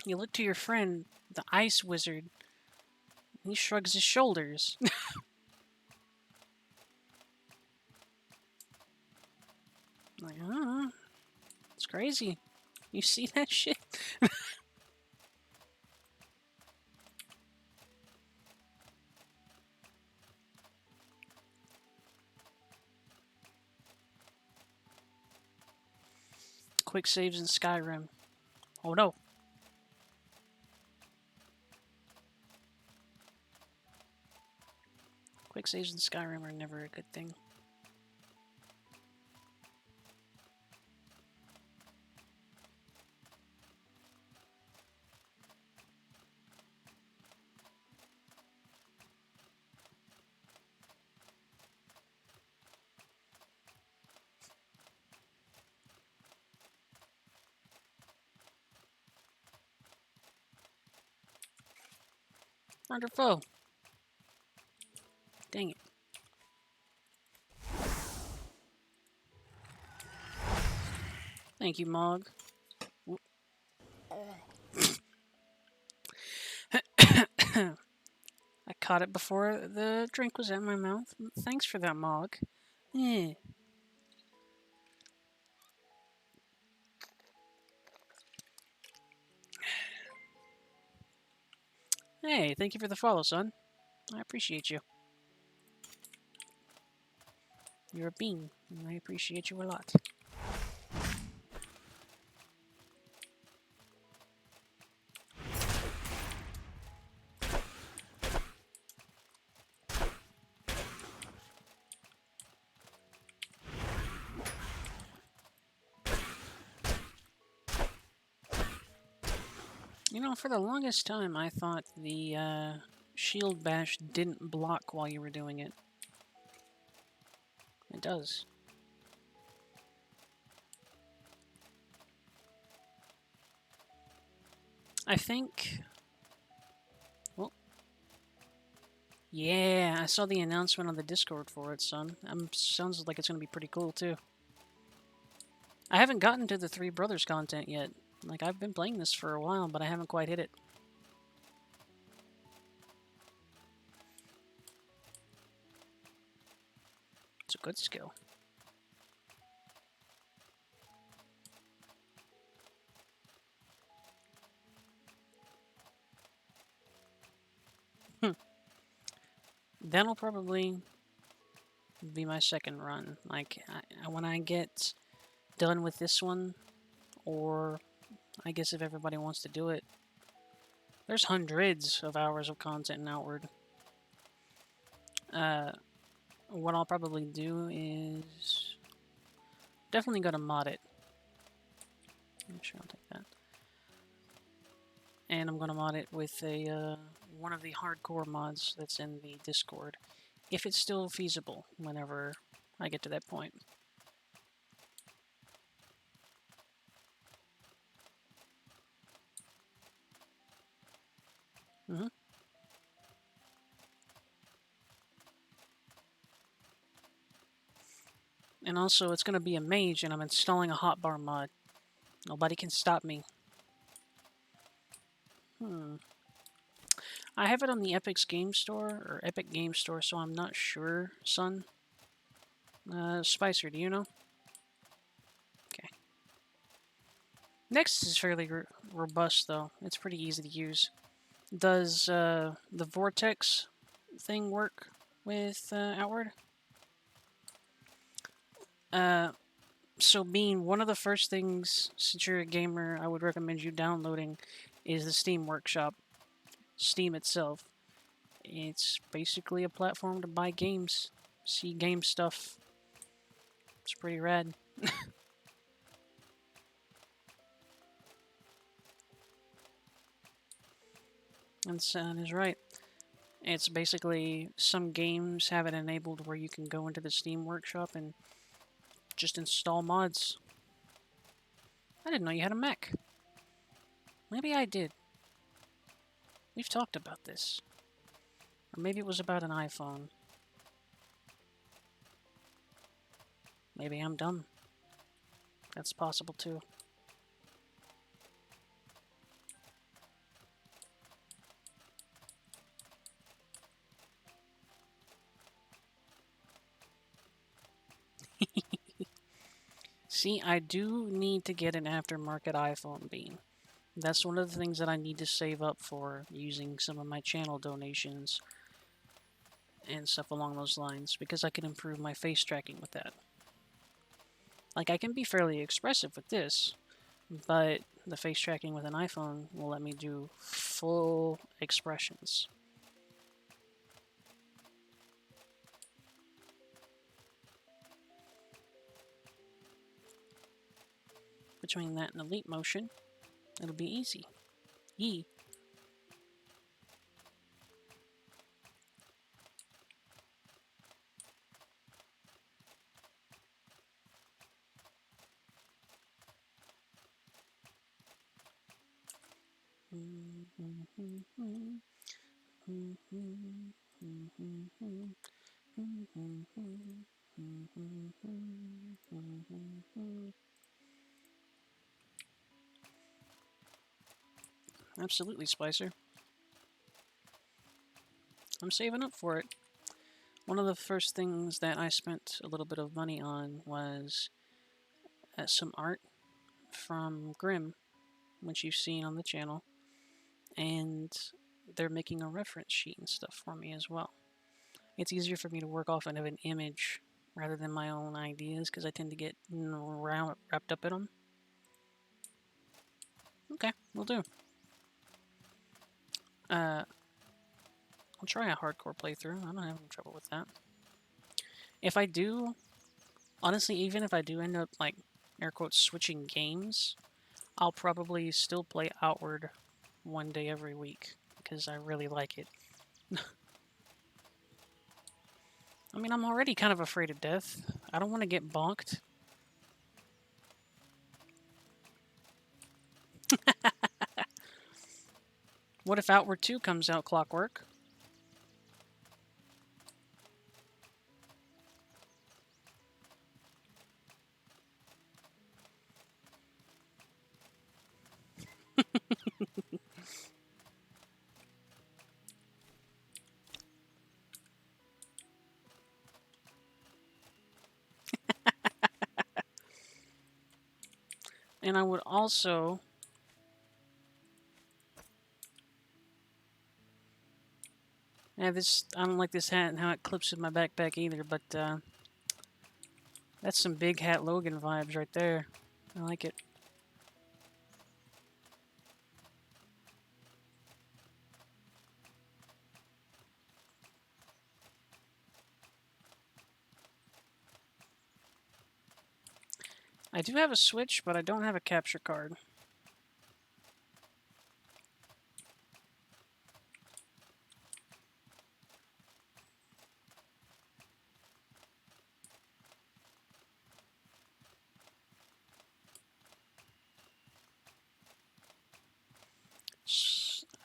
You look to your friend, the ice wizard. He shrugs his shoulders. Like, it's crazy. You see that shit? Quick saves in Skyrim. Oh no. Quick saves in Skyrim are never a good thing. Wonderful. Dang it. Thank you, Mog. I caught it before the drink was at my mouth. Thanks for that, Mog. Yeah. Hey, thank you for the follow, son. I appreciate you. You're a bean, and I appreciate you a lot. You know, for the longest time, I thought the shield bash didn't block while you were doing it. It does. I think... Well... Yeah, I saw the announcement on the Discord for it, son. Sounds like it's going to be pretty cool, too. I haven't gotten to the Three Brothers content yet. Like, I've been playing this for a while, but I haven't quite hit it. It's a good skill. That'll probably be my second run. Like, when I get done with this one, or I guess if everybody wants to do it, there's hundreds of hours of content in Outward. What I'll probably do is definitely go to mod it. I'm sure I'll take that. And I'm gonna mod it with a one of the hardcore mods that's in the Discord, if it's still feasible whenever I get to that point. Mm-hmm. And also, it's going to be a mage, and I'm installing a hotbar mod. Nobody can stop me. I have it on the Epic's Game Store, or Epic Game Store, so I'm not sure, son. Spicer, do you know? Okay. Next is fairly robust, though. It's pretty easy to use. Does the Vortex thing work with Outward? So being one of the first things, since you're a gamer, I would recommend you downloading is the Steam Workshop. Steam itself. It's basically a platform to buy games, see game stuff. It's pretty rad. And Son is right. It's basically, some games have it enabled where you can go into the Steam Workshop and just install mods. I didn't know you had a Mac. Maybe I did. We've talked about this. Or maybe it was about an iPhone. Maybe I'm dumb. That's possible too. See, I do need to get an aftermarket iPhone bean. That's one of the things that I need to save up for, using some of my channel donations and stuff along those lines, because I can improve my face tracking with that. Like, I can be fairly expressive with this, but the face tracking with an iPhone will let me do full expressions. Between that and Elite Motion, it'll be easy. Yee. Absolutely, Spicer. I'm saving up for it. One of the first things that I spent a little bit of money on was some art from Grimm, which you've seen on the channel, and they're making a reference sheet and stuff for me as well. It's easier for me to work off of an image rather than my own ideas, because I tend to get wrapped up in them. Okay, will do. I'll try a hardcore playthrough. I don't have any trouble with that. If I do, honestly, even if I do end up, like, air quotes, switching games, I'll probably still play Outward one day every week, because I really like it. I mean, I'm already kind of afraid of death. I don't want to get bonked. What if Outward 2 comes out, Clockwork? And I would also... Yeah, I don't like this hat and how it clips in my backpack either, but that's some Big Hat Logan vibes right there. I like it. I do have a Switch, but I don't have a capture card.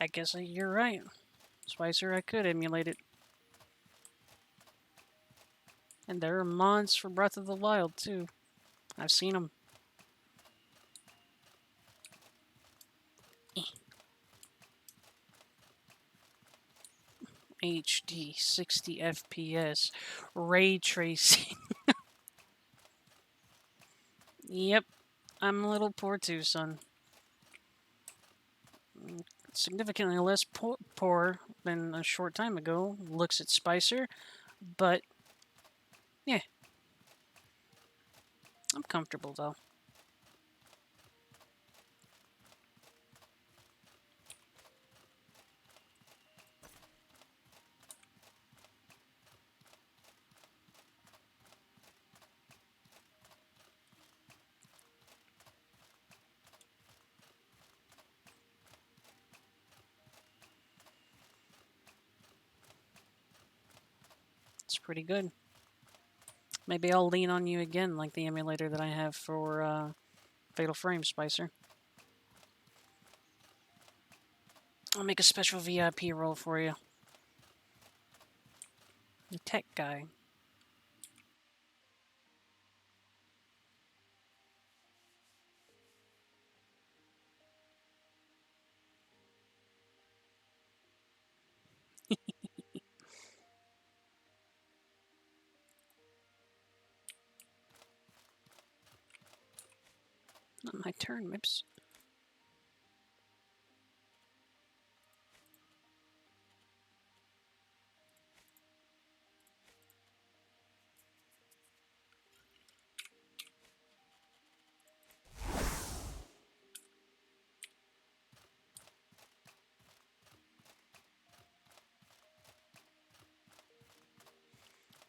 I guess you're right. Spicer, I could emulate it. And there are mods for Breath of the Wild, too. I've seen them. HD, 60 FPS, ray tracing. Yep, I'm a little poor too, son. Significantly less poor than a short time ago. Looks at Spicer, but yeah, I'm comfortable though. It's pretty good. Maybe I'll lean on you again, like the emulator that I have for Fatal Frame, Spicer. I'll make a special VIP roll for you. The tech guy. Not my turn, Mips.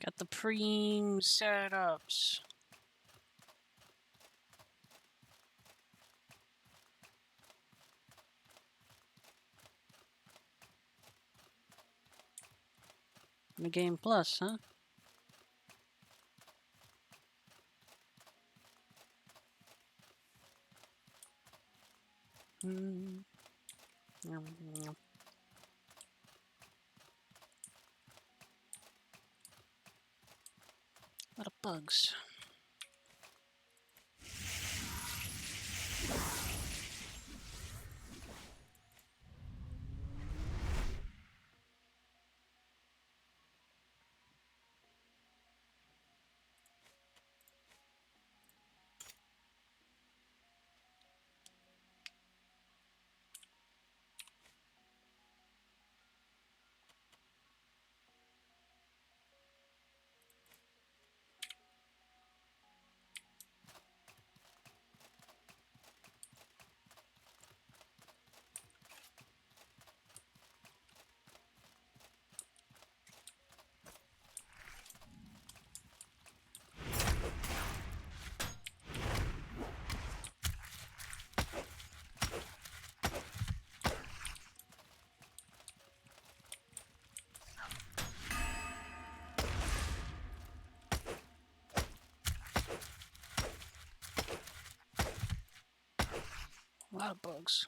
Got the preem setups. The Game Plus, huh? Mm. A lot of bugs. A lot of bugs.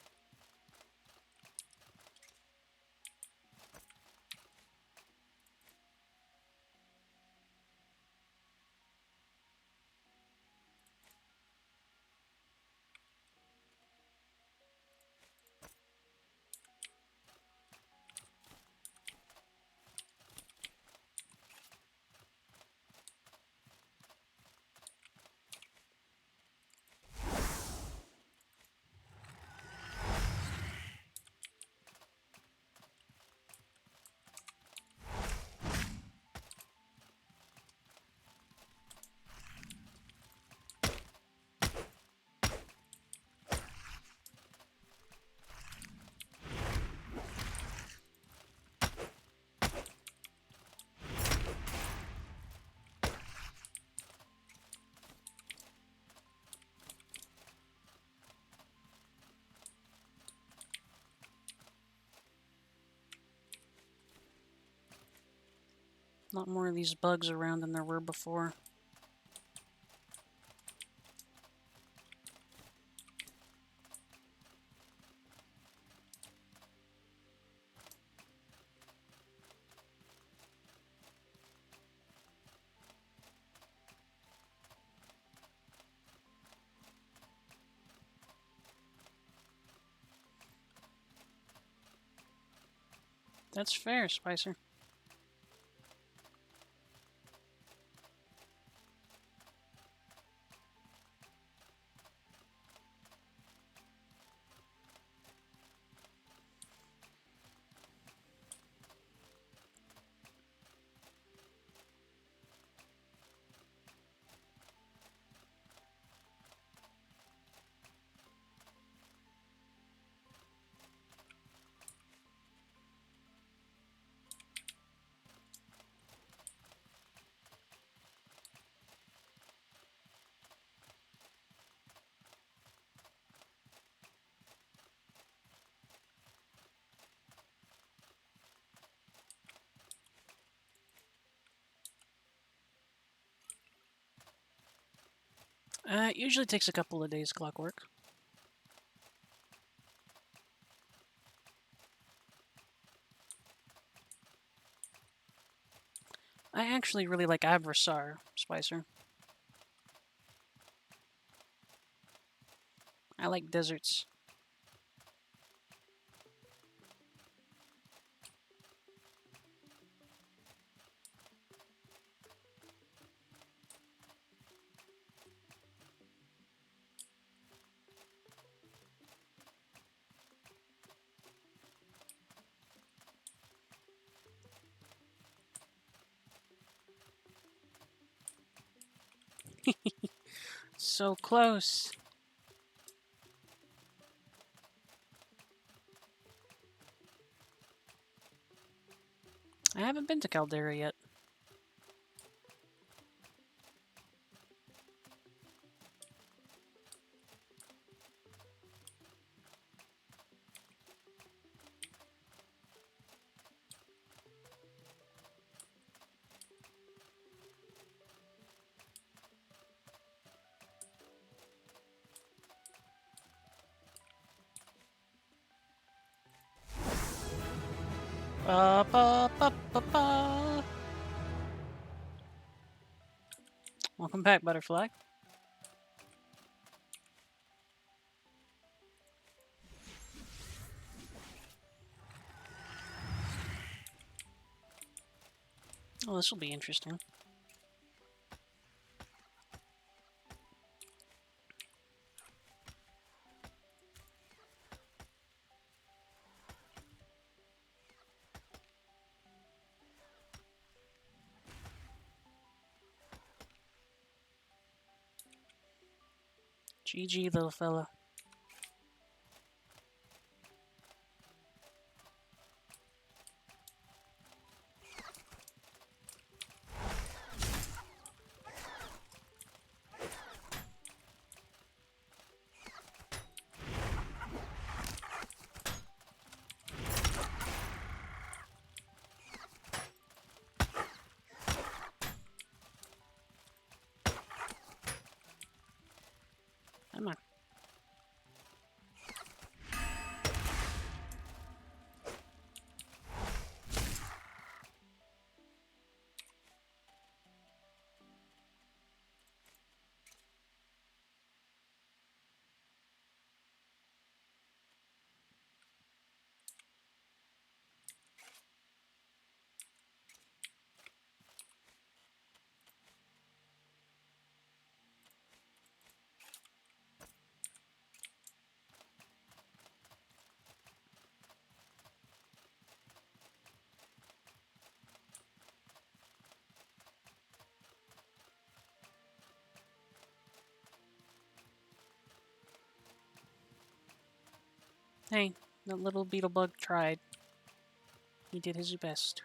A lot more of these bugs around than there were before. That's fair, Spicer. It usually takes a couple of days clockwork. I actually really like Abrasar, Spicer. I like deserts. So close. I haven't been to Caldera yet. Ba, ba, ba, ba, ba. Welcome back, Butterfly. Oh, this will be interesting. GG, little fella. Come on. Hey, that little beetle bug tried. He did his best.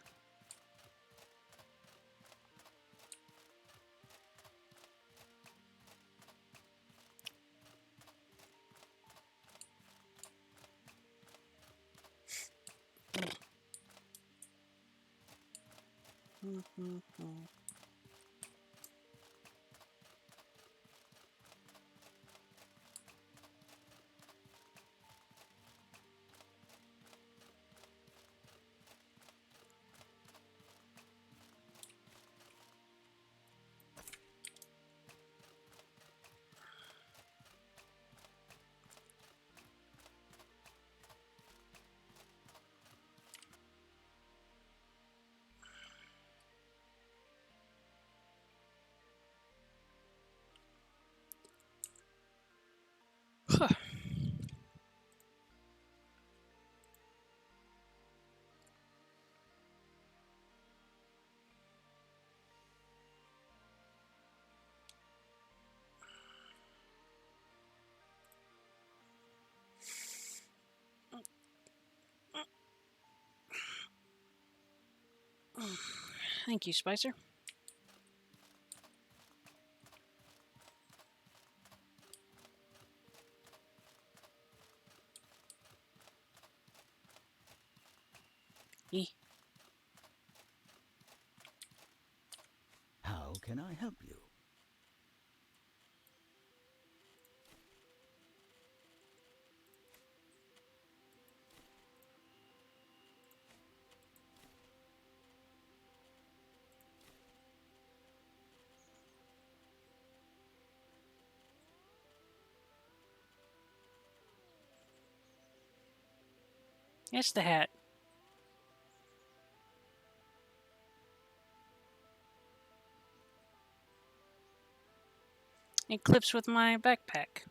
Thank you, Spicer. E. How can I help you? It's the hat. It clips with my backpack.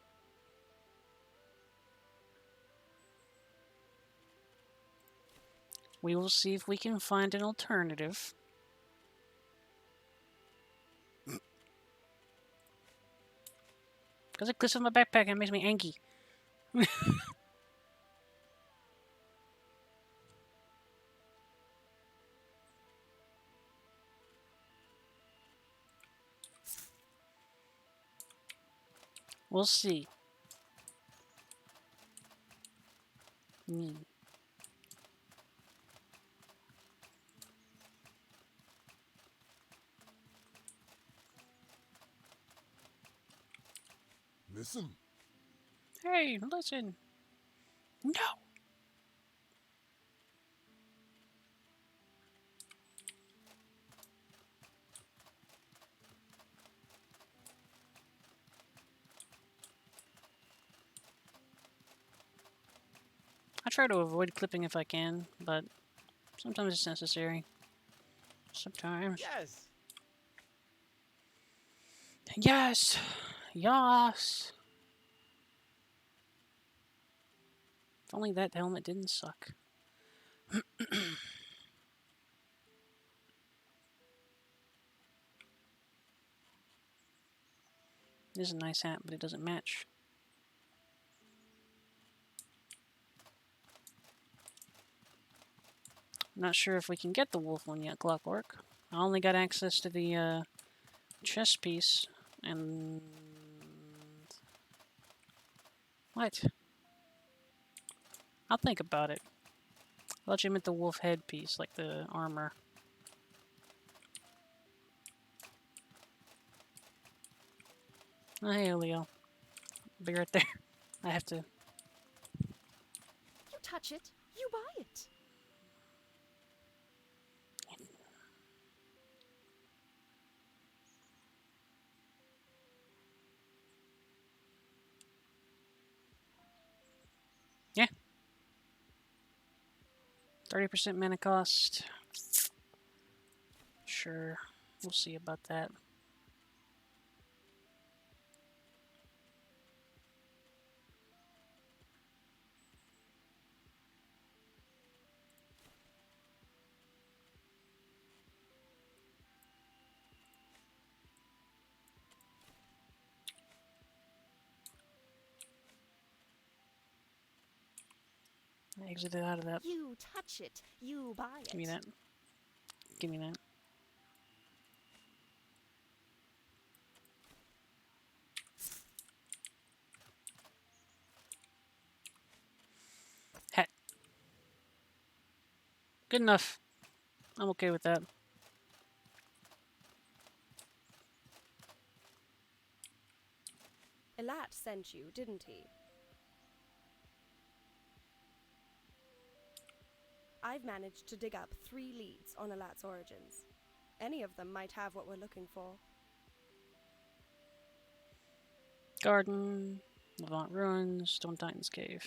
We will see if we can find an alternative. Because it clips with my backpack and it makes me angry. We'll see. Listen. Hey, listen. No. I try to avoid clipping if I can, but sometimes it's necessary. Sometimes. Yes. Yes. Yes. If only that helmet didn't suck. It is a nice hat, but it doesn't match. I'm not sure if we can get the wolf one yet, Clockwork. I only got access to the chest piece, and... What? I'll think about it. I thought you meant the wolf head piece, like the armor. Oh, hey, Leo. Be right there. I have to... You touch it, you buy it. Yeah. 30% mana cost. Sure. We'll see about that. I exited out of that. You touch it, you buy it. Give me that. Give me that. Hat. Good enough. I'm okay with that. Elat sent you, didn't he? I've managed to dig up 3 leads on Elat's origins. Any of them might have what we're looking for. Garden, Levant Ruins, Stone Titan's Cave.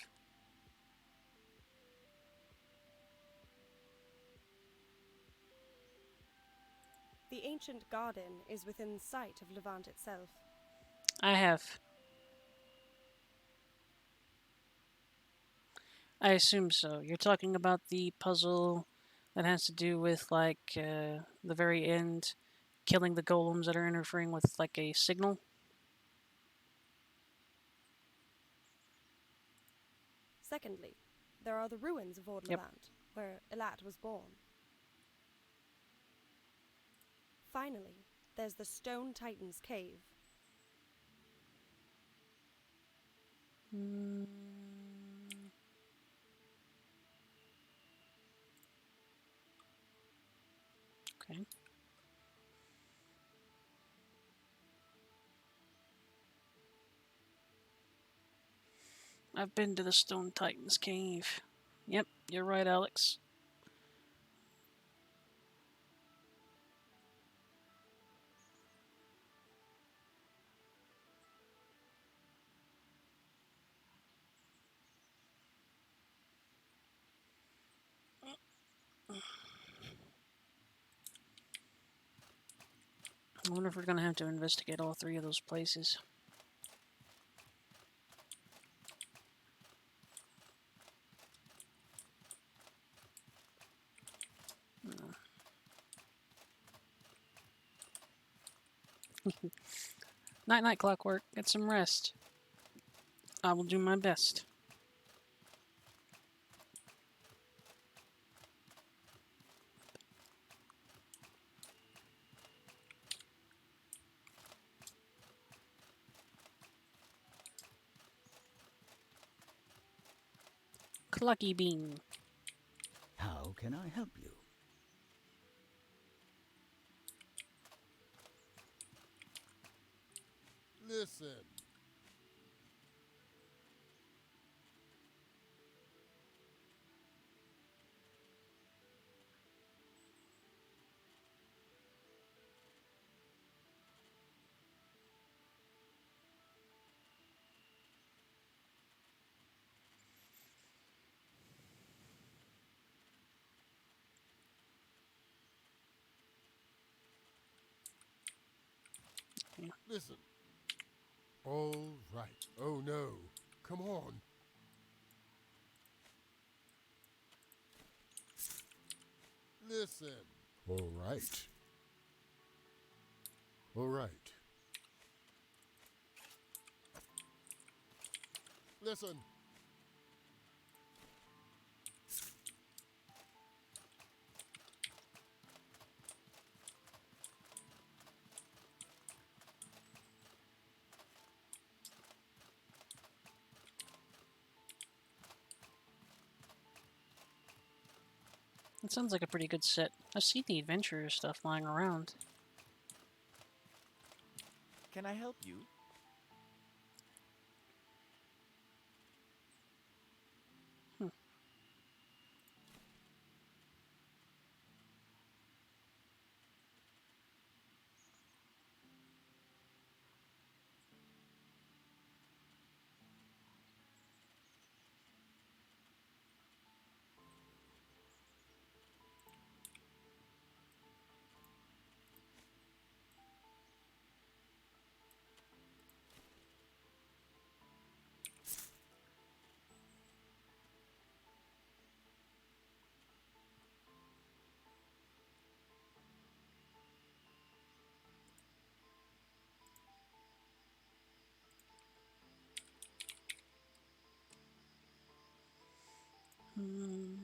The ancient garden is within sight of Levant itself. I have. I assume so. You're talking about the puzzle that has to do with, like, the very end, killing the golems that are interfering with, like, a signal? Secondly, there are the ruins of Old Yep. Levant, where Elat was born. Finally, there's the Stone Titan's cave. Mm. Okay. I've been to the Stone Titan's cave. Yep, you're right, Alex. I wonder if we're gonna have to investigate all three of those places. Night night, Clockwork. Get some rest. I will do my best. Clucky Bean. How can I help you? Listen. Yeah. Listen. All right. Oh no. Come on. Listen. All right. All right. Listen. It sounds like a pretty good set. I see the adventurer stuff lying around. Can I help you? Hmm. Hmm.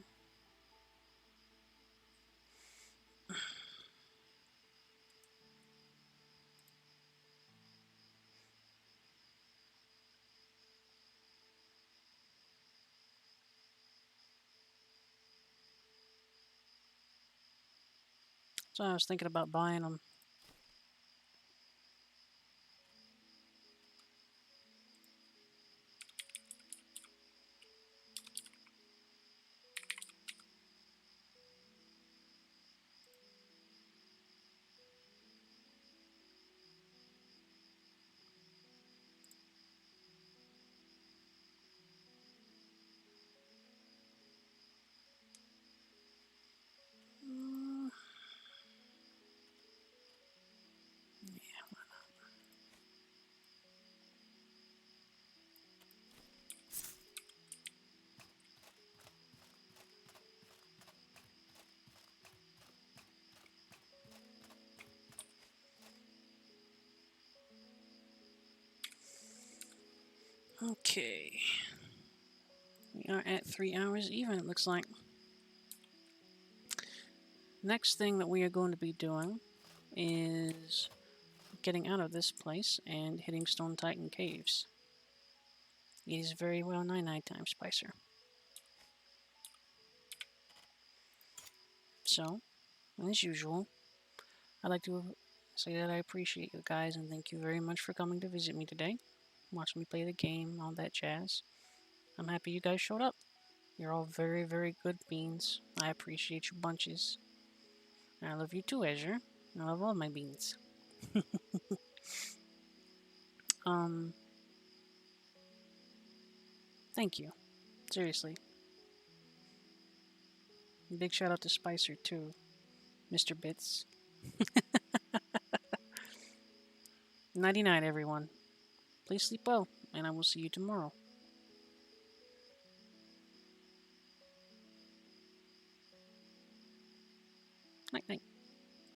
So I was thinking about buying them. Mm. Yeah. Okay. We are at 3 hours even, it looks like. Next thing that we are going to be doing is getting out of this place and hitting Stone Titan Caves. It is very well night time, Spicer. So, as usual, I'd like to say that I appreciate you guys and thank you very much for coming to visit me today. Watch me play the game, all that jazz. I'm happy you guys showed up. You're all very, very good beans. I appreciate you bunches. And I love you too, Azure. I love all my beans. Thank you. Seriously. Big shout out to Spicer too, Mr. Bits. Nighty night, everyone. Please sleep well, and I will see you tomorrow.